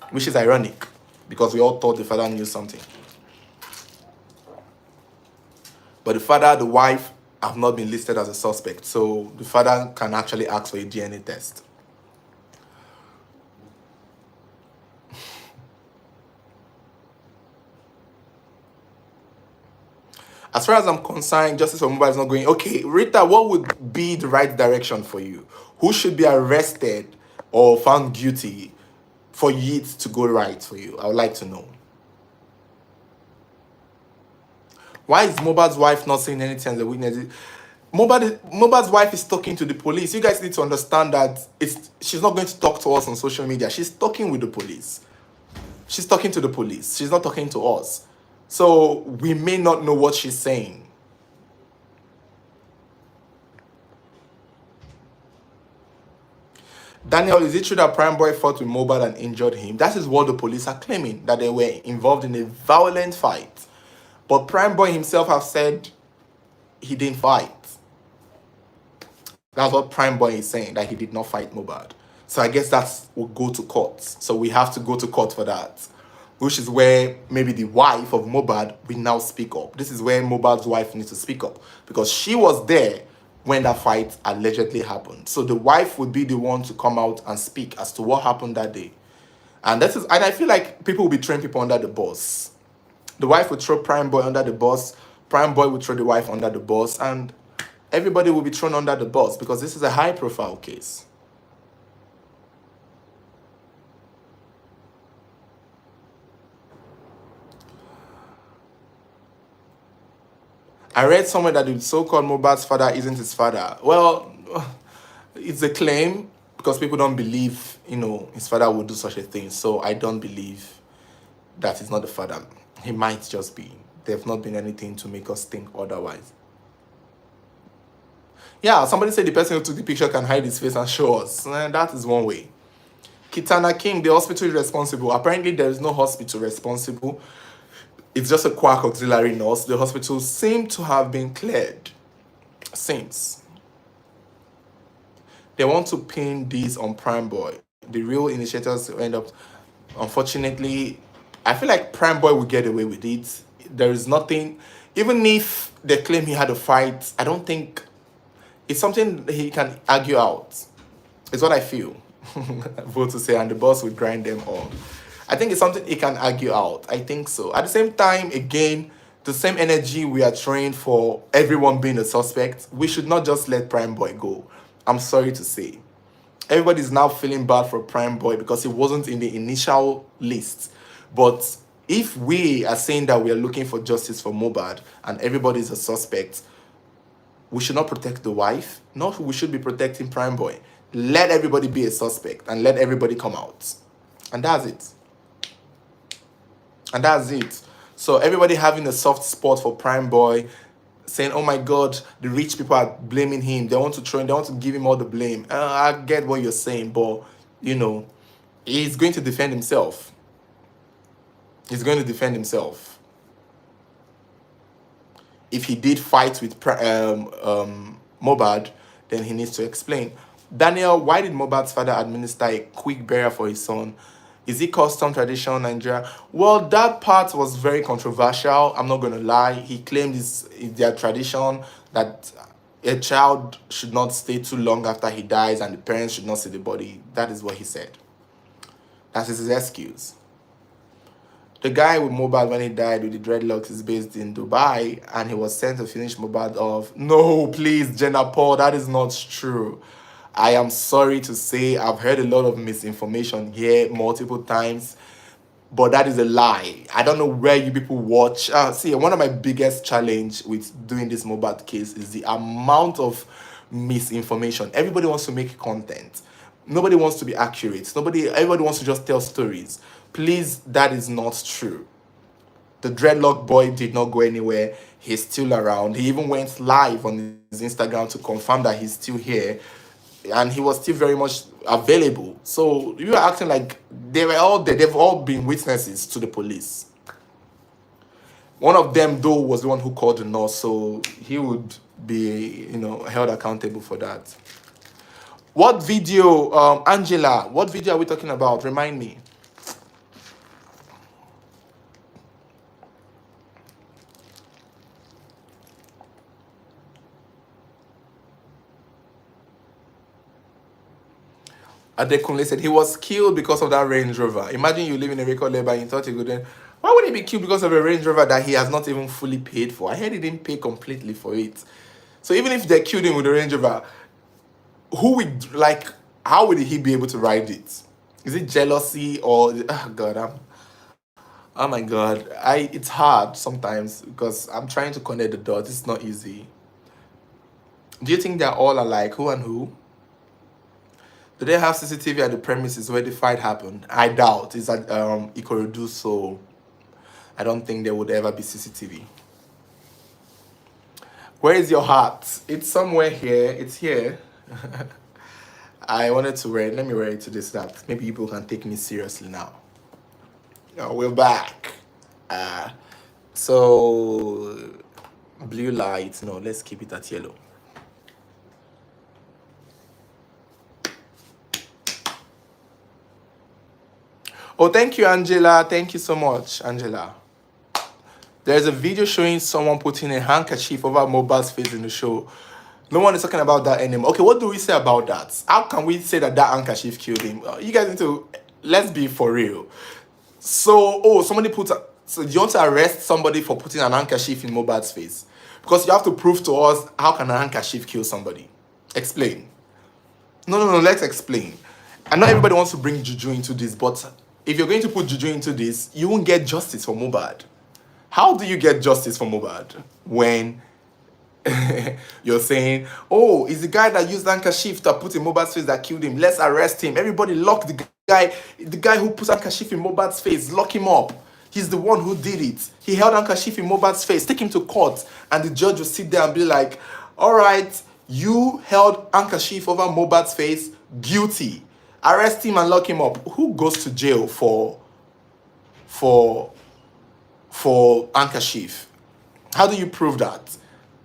which is ironic because we all thought the father knew something. But the father, the wife have not been listed as a suspect, so the father can actually ask for a DNA test. As far as I'm concerned, justice for Mohbad is not going. Okay, Rita, what would be the right direction for you? Who should be arrested or found guilty for it to go right for you? I would like to know. Why is Mohbad's wife not saying anything as a witness? Mohbad's wife is talking to the police. You guys need to understand that she's not going to talk to us on social media. She's talking with the police. She's talking to the police. She's not talking to us. So we may not know what she's saying. Daniel, is it true that Prime Boy fought with Mohbad and injured him? That is what the police are claiming, that they were involved in a violent fight. But Prime Boy himself have said he didn't fight. That's what Prime Boy is saying, that he did not fight Mohbad. So I guess that will go to court. So we have to go to court for that. Which is where maybe the wife of Mohbad will now speak up. This is where Mohbad's wife needs to speak up. Because she was there when that fight allegedly happened. So the wife would be the one to come out and speak as to what happened that day. And I feel like people will be throwing people under the bus. The wife would throw Prime Boy under the bus. Prime Boy would throw the wife under the bus. And everybody will be thrown under the bus because this is a high-profile case. I read somewhere that the so-called Mohbad's father isn't his father. Well, it's a claim because people don't believe, his father would do such a thing. So I don't believe that he's not the father. He might just be. There's not been anything to make us think otherwise. Yeah, somebody said the person who took the picture can hide his face and show us. That is one way. Kitana King, the hospital is responsible. Apparently, there is no hospital responsible. It's just a quack auxiliary nurse. The hospital seemed to have been cleared since. They want to pin this on Prime Boy. The real initiators end up, unfortunately, I feel like Prime Boy will get away with it. There is nothing, even if they claim he had a fight, I don't think it's something he can argue out. It's what I feel. Vote to say, and the boss will grind them all. I think it's something he can argue out. I think so. At the same time, again, the same energy we are trying for everyone being a suspect, we should not just let Prime Boy go. I'm sorry to say. Everybody's now feeling bad for Prime Boy because it wasn't in the initial list. But if we are saying that we are looking for justice for Mohbad and everybody's a suspect, we should not protect the wife. No, we should be protecting Prime Boy. Let everybody be a suspect and let everybody come out. And that's it. And that's it. So everybody having a soft spot for Prime Boy, saying, "Oh my God, the rich people are blaming him. They want to throw him. They want to give him all the blame." I get what you're saying, but he's going to defend himself. He's going to defend himself. If he did fight with Mohbad, then he needs to explain. Daniel, why did Mohbad's father administer a quick burial for his son? Is it custom tradition in Nigeria? Well, that part was very controversial. I'm not going to lie. He claimed it's their tradition that a child should not stay too long after he dies and the parents should not see the body. That is what he said. That is his excuse. The guy with Mohbad when he died with the dreadlocks is based in Dubai and he was sent to finish Mohbad off. No, please, Jenna Paul, that is not true. I am sorry to say I've heard a lot of misinformation here multiple times, but that is a lie. I don't know where you people watch. See, one of my biggest challenge with doing this Mohbad case is the amount of misinformation. Everybody wants to make content. Nobody wants to be accurate. Everybody wants to just tell stories. Please, that is not true. The dreadlock boy did not go anywhere. He's still around. He even went live on his Instagram to confirm that he's still here. And he was still very much available. So you are acting like they were all there. They've all been witnesses to the police. One of them, though, was the one who called the nurse. So he would be, held accountable for that. What video, Angela, what video are we talking about? Remind me. Adekunle said he was killed because of that Range Rover. Imagine you live in a record label and you thought you could then. Why would he be killed because of a Range Rover that he has not even fully paid for? I heard he didn't pay completely for it. So even if they killed him with a Range Rover, how would he be able to ride it? Is it jealousy or oh my God. It's hard sometimes because I'm trying to connect the dots. It's not easy. Do you think they're all alike? Who and who? Do they have CCTV at the premises where the fight happened? I doubt. It's at Ikorodu, so I don't think there would ever be CCTV. Where is your heart? It's somewhere here. It's here. I wanted to wear it. Let me wear it to this, that. Maybe people can take me seriously now. Oh, we're back. So, blue light. No, let's keep it at yellow. Oh, thank you, Angela. Thank you so much, Angela. There's a video showing someone putting a handkerchief over Mohbad's face in the show. No one is talking about that anymore. Okay, what do we say about that? How can we say that handkerchief killed him? You guys need to, let's be for real. So, somebody so you want to arrest somebody for putting an handkerchief in Mohbad's face? Because you have to prove to us, how can a handkerchief kill somebody? Explain. No, let's explain. I know everybody wants to bring juju into this, but if you're going to put juju into this, you won't get justice for Mohbad. How do you get justice for Mohbad when you're saying, oh, it's the guy that used handkerchief to put in Mohbad's face that killed him. Let's arrest him. Everybody lock the guy who put handkerchief in Mohbad's face, lock him up. He's the one who did it. He held handkerchief in Mohbad's face. Take him to court. And the judge will sit there and be like, all right, you held handkerchief over Mohbad's face, guilty. Arrest him and lock him up. Who goes to jail for handkerchief? How do you prove that?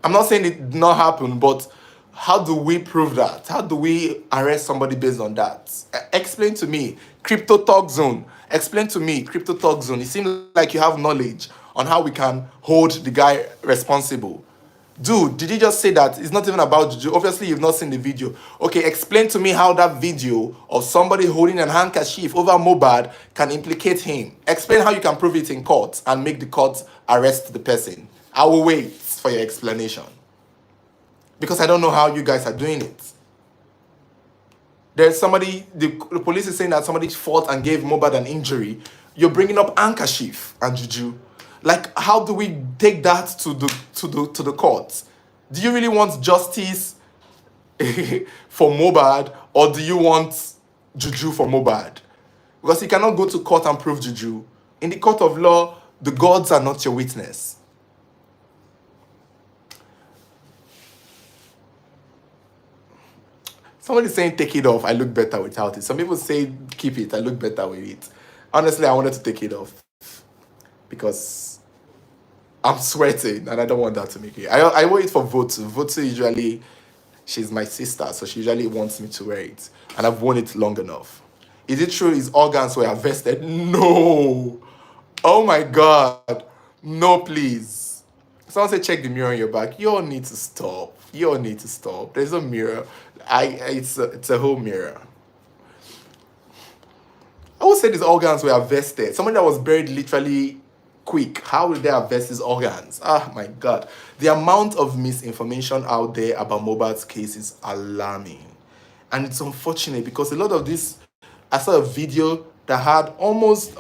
I'm not saying it did not happen, but how do we prove that? How do we arrest somebody based on that? Explain to me. Crypto Talk Zone. Explain to me, Crypto Talk Zone. It seems like you have knowledge on how we can hold the guy responsible. Dude, did you just say that it's not even about juju? Obviously, you've not seen the video. Okay, explain to me how that video of somebody holding a handkerchief over Mohbad can implicate him. Explain how you can prove it in court and make the court arrest the person. I will wait for your explanation. Because I don't know how you guys are doing it. There's somebody, the police is saying that somebody fought and gave Mohbad an injury. You're bringing up handkerchief and juju. Like, how do we take that to the courts? Do you really want justice for Mohbad, or do you want juju for Mohbad? Because you cannot go to court and prove juju. In the court of law, the gods are not your witness. Somebody saying take it off, I look better without it. Some people say keep it, I look better with it. Honestly, I wanted to take it off because I'm sweating and I don't want that to make it. I wear it for Votu. Votu usually, she's my sister, so she usually wants me to wear it. And I've worn it long enough. Is it true his organs were harvested? No. Oh my God. No, please. Someone say check the mirror on your back. You all need to stop. You all need to stop. There's a mirror. It's a whole mirror. I would say these organs were harvested. Somebody that was buried literally quick. How will they harvest his organs? Ah, my God. The amount of misinformation out there about Mohbad's case is alarming. And it's unfortunate because a lot of this, I saw a video that had almost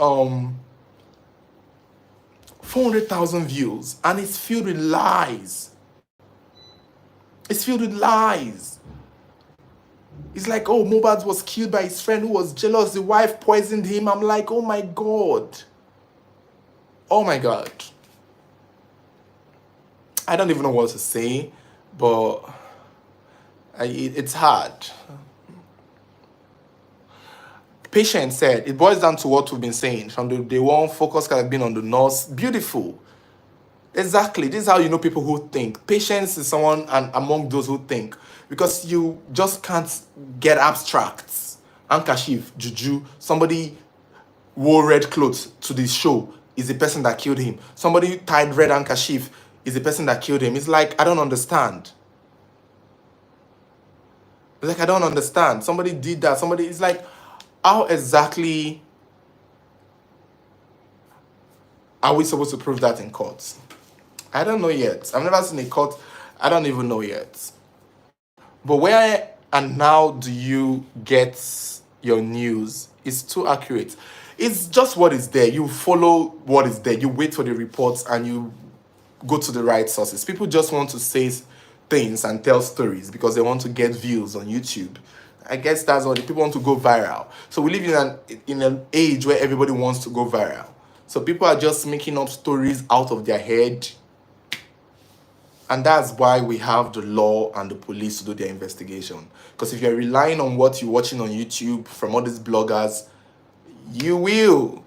400,000 views, and it's filled with lies. It's filled with lies. It's like, oh, Mohbad was killed by his friend who was jealous. The wife poisoned him. I'm like, oh my God. Oh my God. I don't even know what to say, but it's hard. Patient said, it boils down to what we've been saying. From the day one, focus has been on the nurse. Beautiful. Exactly. This is how you know people who think. Patience is someone and among those who think. Because you just can't get abstracts. Handkerchief, juju, somebody wore red clothes to the show is the person that killed him. Somebody tied red handkerchief is the person that killed him. It's like, I don't understand. It's like, I don't understand. Somebody did that. Somebody, it's like, how exactly are we supposed to prove that in court? I don't know yet. I've never seen a court. I don't even know yet. But where and how do you get your news? It's too accurate. It's just what is there. You follow what is there. You wait for the reports and you go to the right sources. People just want to say things and tell stories because they want to get views on YouTube. I guess that's what people want to go viral. So we live in an age where everybody wants to go viral. So people are just making up stories out of their head. And that's why we have the law and the police to do their investigation. Because if you're relying on what you're watching on YouTube from all these bloggers, you will.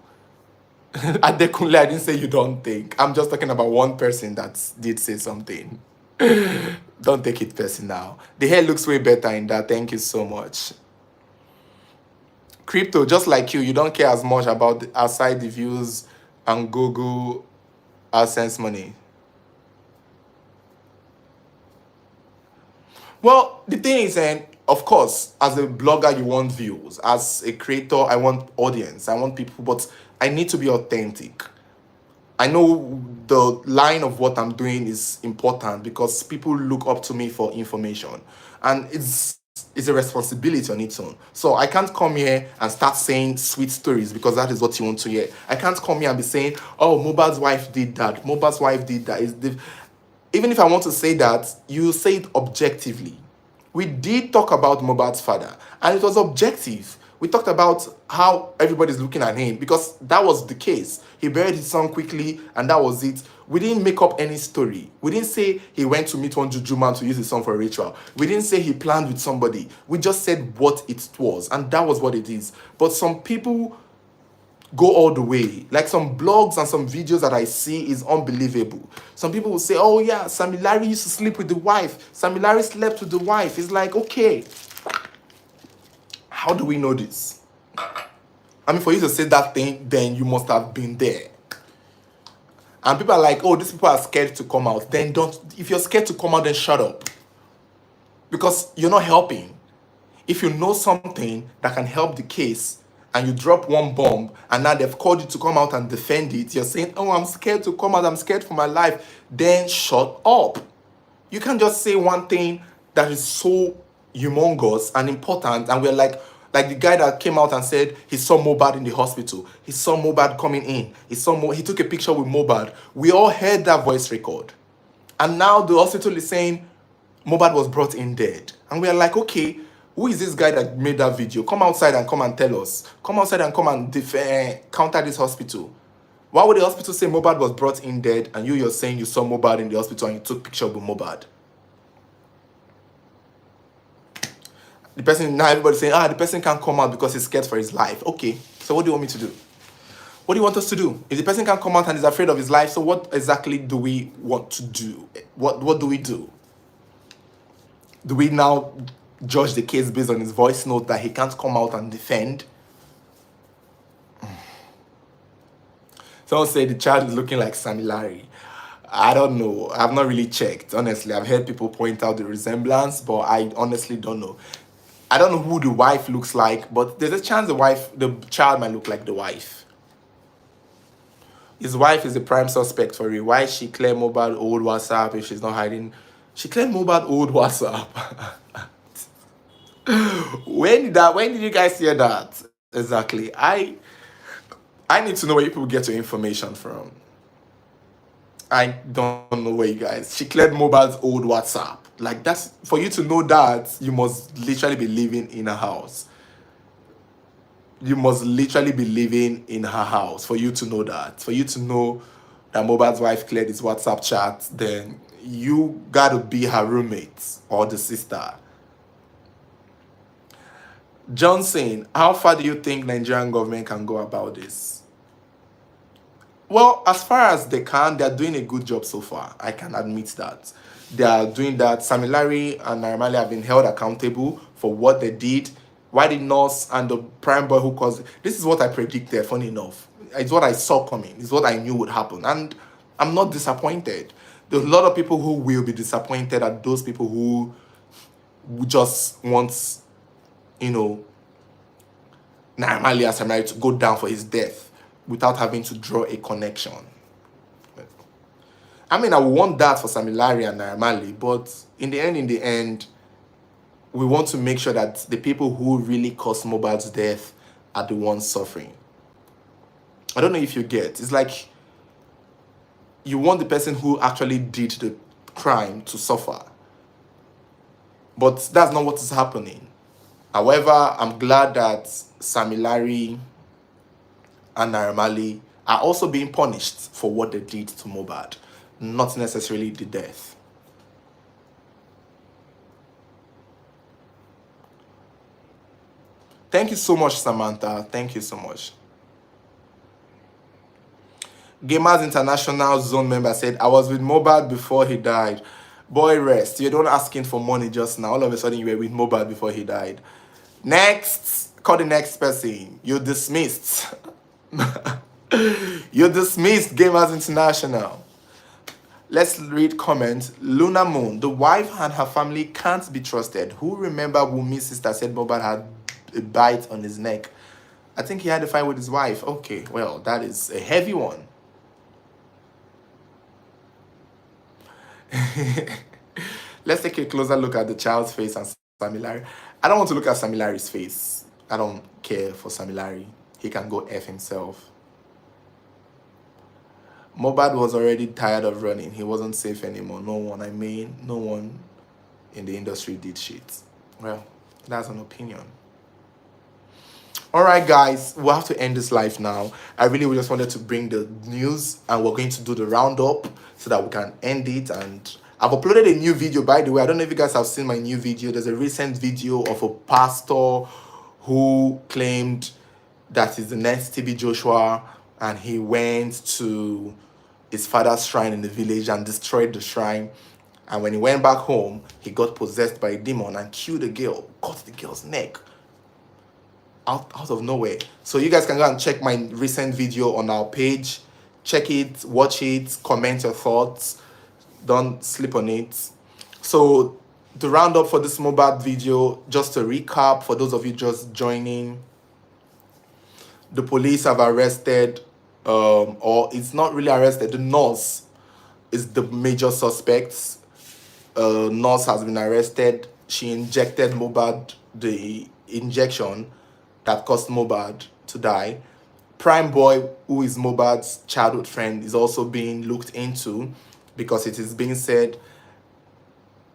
Adekunle, I didn't say you don't think. I'm just talking about one person that did say something. Don't take it personal. The hair looks way better in that. Thank you so much. Crypto, just like you don't care as much about outside the views and Google AdSense money. Well, the thing is, of course, as a blogger, you want views. As a creator, I want audience. I want people, but I need to be authentic. I know the line of what I'm doing is important because people look up to me for information. And it's a responsibility on its own. So I can't come here and start saying sweet stories because that is what you want to hear. I can't come here and be saying, oh, Mohbad's wife did that. Mohbad's wife did that. Even if I want to say that, you say it objectively. We did talk about Mohbad's father, and it was objective. We talked about how everybody's looking at him because that was the case. He buried his son quickly, and that was it. We didn't make up any story. We didn't say he went to meet one juju man to use his son for a ritual. We didn't say he planned with somebody. We just said what it was, and that was what it is. But some people go all the way. Like some blogs and some videos that I see is unbelievable. Some people will say, oh yeah, Sammy Larry used to sleep with the wife. Sammy Larry slept with the wife. It's like, okay, how do we know this? I mean, for you to say that thing, then you must have been there. And people are like, oh, these people are scared to come out. Then don't, if you're scared to come out, then shut up. Because you're not helping. If you know something that can help the case, and you drop one bomb, and now they've called you to come out and defend it, you're saying, oh, I'm scared to come out, I'm scared for my life, then shut up. You can't just say one thing that is so humongous and important, and we're like the guy that came out and said he saw Mohbad in the hospital, he saw Mohbad coming in, he took a picture with Mohbad. We all heard that voice record, and now the hospital is saying Mohbad was brought in dead, and we are like, okay, who is this guy that made that video? Come outside and come and tell us. Come outside and come and counter this hospital. Why would the hospital say Mohbad was brought in dead, and you're saying you saw Mohbad in the hospital and you took picture with Mohbad? The person, now everybody's saying, the person can't come out because he's scared for his life. Okay, so what do you want me to do? What do you want us to do? If the person can't come out and is afraid of his life, so what exactly do we want to do? What do we do? Do we now judge the case based on his voice note that he can't come out and defend? Someone said the child is looking like Sammy Larry. I don't know. I've not really checked, honestly. I've heard people point out the resemblance, but I honestly don't know. I don't know who the wife looks like, but there's a chance the child might look like the wife. His wife is the prime suspect for it. Why she claim Mohbad old WhatsApp if she's not hiding? She claimed Mohbad old WhatsApp. When did you guys hear that? Exactly. I need to know where people get your information from. I don't know where you guys. She cleared Mohbad's old WhatsApp. Like, that's for you to know that, you must literally be living in a house. You must literally be living in her house for you to know that. For you to know that Mohbad's wife cleared his WhatsApp chat, then you gotta be her roommate or the sister. Johnson, how far do you think Nigerian government can go about this? Well, as far as they can, they're doing a good job so far. I can admit that. They are doing that. Sammy Larry and Naira have been held accountable for what they did. Why the nurse and the prime boy who caused it? This is what I predicted, funny enough. It's what I saw coming. It's what I knew would happen. And I'm not disappointed. There's a lot of people who will be disappointed at those people who just want, Naira and Sammy Larry to go down for his death without having to draw a connection. I mean, I would want that for Sammy Larry and Naira, but in the end, we want to make sure that the people who really caused Mohbad's death are the ones suffering. I don't know if you get. It's like you want the person who actually did the crime to suffer. But that's not what is happening. However, I'm glad that Sammy Larry and Naira are also being punished for what they did to Mohbad, not necessarily the death. Thank you so much, Samantha. Thank you so much. Gamers International Zone member said, I was with Mohbad before he died. Boy, rest. You're not asking for money just now. All of a sudden, you were with Mohbad before he died. Next. Call the next person. You're dismissed. You're dismissed, Gamers International. Let's read comments. Luna Moon, the wife and her family can't be trusted. Who remember Wumi's sister said Mohbad had a bite on his neck? I think he had a fight with his wife. Okay, well, that is a heavy one. Let's take a closer look at the child's face and Sammy Larry. I don't want to look at Sammy Larry's face. I don't care for Sammy Larry. He can go F himself. Mohbad was already tired of running. He wasn't safe anymore. No one in the industry did shit. Well, that's an opinion. All right, guys, we'll have to end this live now. I really just wanted to bring the news, and we're going to do the roundup so that we can end it. And I've uploaded a new video, by the way. I don't know if you guys have seen my new video. There's a recent video of a pastor who claimed that he's the next TB Joshua, and he went to his father's shrine in the village and destroyed the shrine. And when he went back home, he got possessed by a demon and killed a girl, cut the girl's neck out of nowhere. So you guys can go and check my recent video on our page. Check it, watch it, comment your thoughts. Don't sleep on it. So the roundup for this Mohbad video, just to recap for those of you just joining, the police have arrested, or it's not really arrested, the nurse is the major suspect. Nurse has been arrested she injected Mohbad the injection that caused Mohbad to die. Prime Boy, who is Mohbad's childhood friend, is also being looked into because it is being said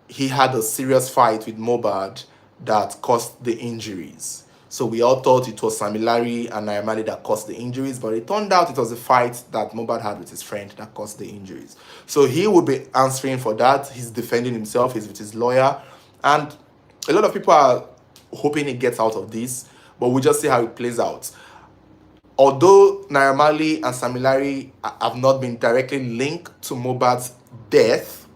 he had a serious fight with Mohbad that caused the injuries. So we all thought it was Samilari and Naira that caused the injuries, but it turned out it was a fight that Mohbad had with his friend that caused the injuries. So he will be answering for that. He's defending himself. He's with his lawyer, and a lot of people are hoping he gets out of this, but we'll just see how it plays out. Although Naira Marley and Samilari have not been directly linked to Mohbad's death,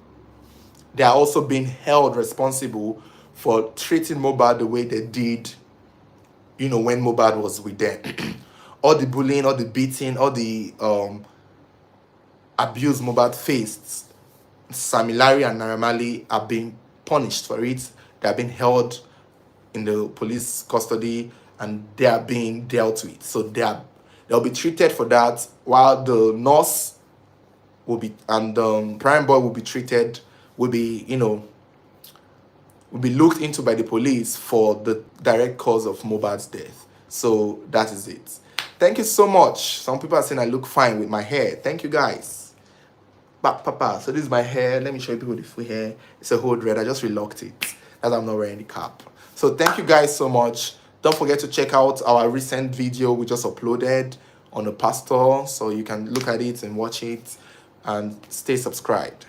they are also being held responsible for treating Mohbad the way they did, when Mohbad was with them. All the bullying, all the beating, all the abuse Mohbad faced, Samilari and Naira Marley are being punished for it. They are being held in the police custody and they are being dealt with. So they'll be treated for that, while the nurse will be, and Prime Boy will be treated, will be looked into by the police for the direct cause of Mohbad's death. So that is it. Thank you so much. Some people are saying I look fine with my hair. Thank you guys. Papa, so this is my hair. Let me show you people the full hair. It's a whole dread. I just relocked it as I'm not wearing the cap. So thank you guys so much. Don't forget to check out our recent video we just uploaded on the pastor, so you can look at it and watch it, and stay subscribed.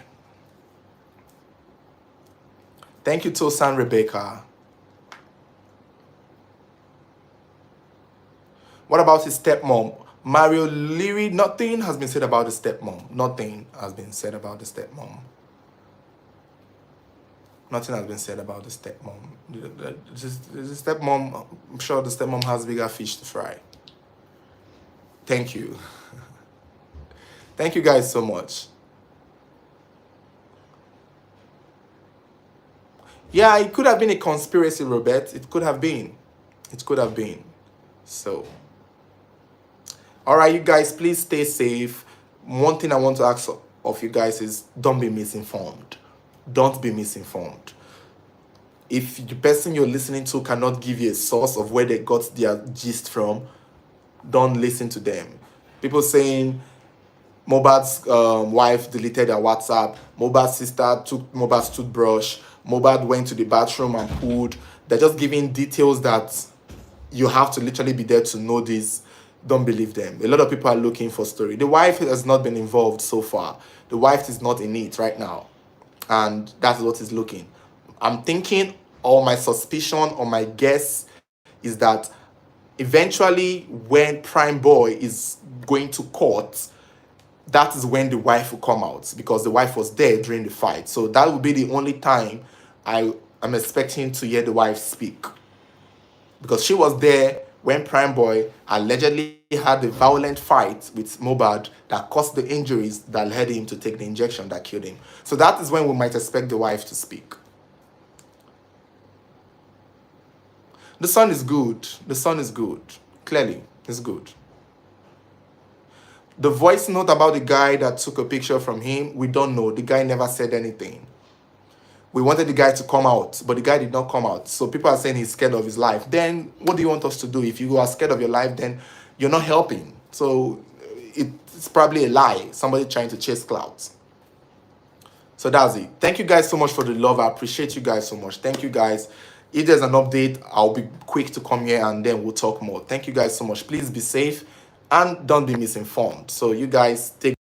Thank you, Tosan Rebecca. What about his stepmom? Mario Leary, nothing has been said about the stepmom. Nothing has been said about the stepmom. Nothing has been said about the stepmom. The stepmom, I'm sure the stepmom has bigger fish to fry. Thank you. Thank you guys so much. Yeah, it could have been a conspiracy, Robert. It could have been. It could have been. So, all right, you guys, please stay safe. One thing I want to ask of you guys is don't be misinformed. Don't be misinformed. If the person you're listening to cannot give you a source of where they got their gist from, don't listen to them. People saying Mohbad's wife deleted her WhatsApp, Mohbad's sister took Mohbad's toothbrush, Mohbad went to the bathroom and pooed. They're just giving details that you have to literally be there to know this. Don't believe them. A lot of people are looking for story. The wife has not been involved so far. The wife is not in it right now. And that's what is looking. I'm thinking, or my suspicion or my guess is that eventually when Prime Boy is going to court, that is when the wife will come out, because the wife was there during the fight. So that will be the only time I'm expecting to hear the wife speak, because she was there when Prime Boy allegedly had a violent fight with Mohbad that caused the injuries that led him to take the injection that killed him. So that is when we might expect the wife to speak. The son is good. The son is good. Clearly, it's good. The voice note about the guy that took a picture from him, we don't know. The guy never said anything. We wanted the guy to come out, but the guy did not come out. So people are saying he's scared of his life. Then what do you want us to do? If you are scared of your life, then you're not helping. So it's probably a lie. Somebody trying to chase clouds. So that's it. Thank you guys so much for the love. I appreciate you guys so much. Thank you guys. If there's an update, I'll be quick to come here and then we'll talk more. Thank you guys so much. Please be safe and don't be misinformed. So you guys take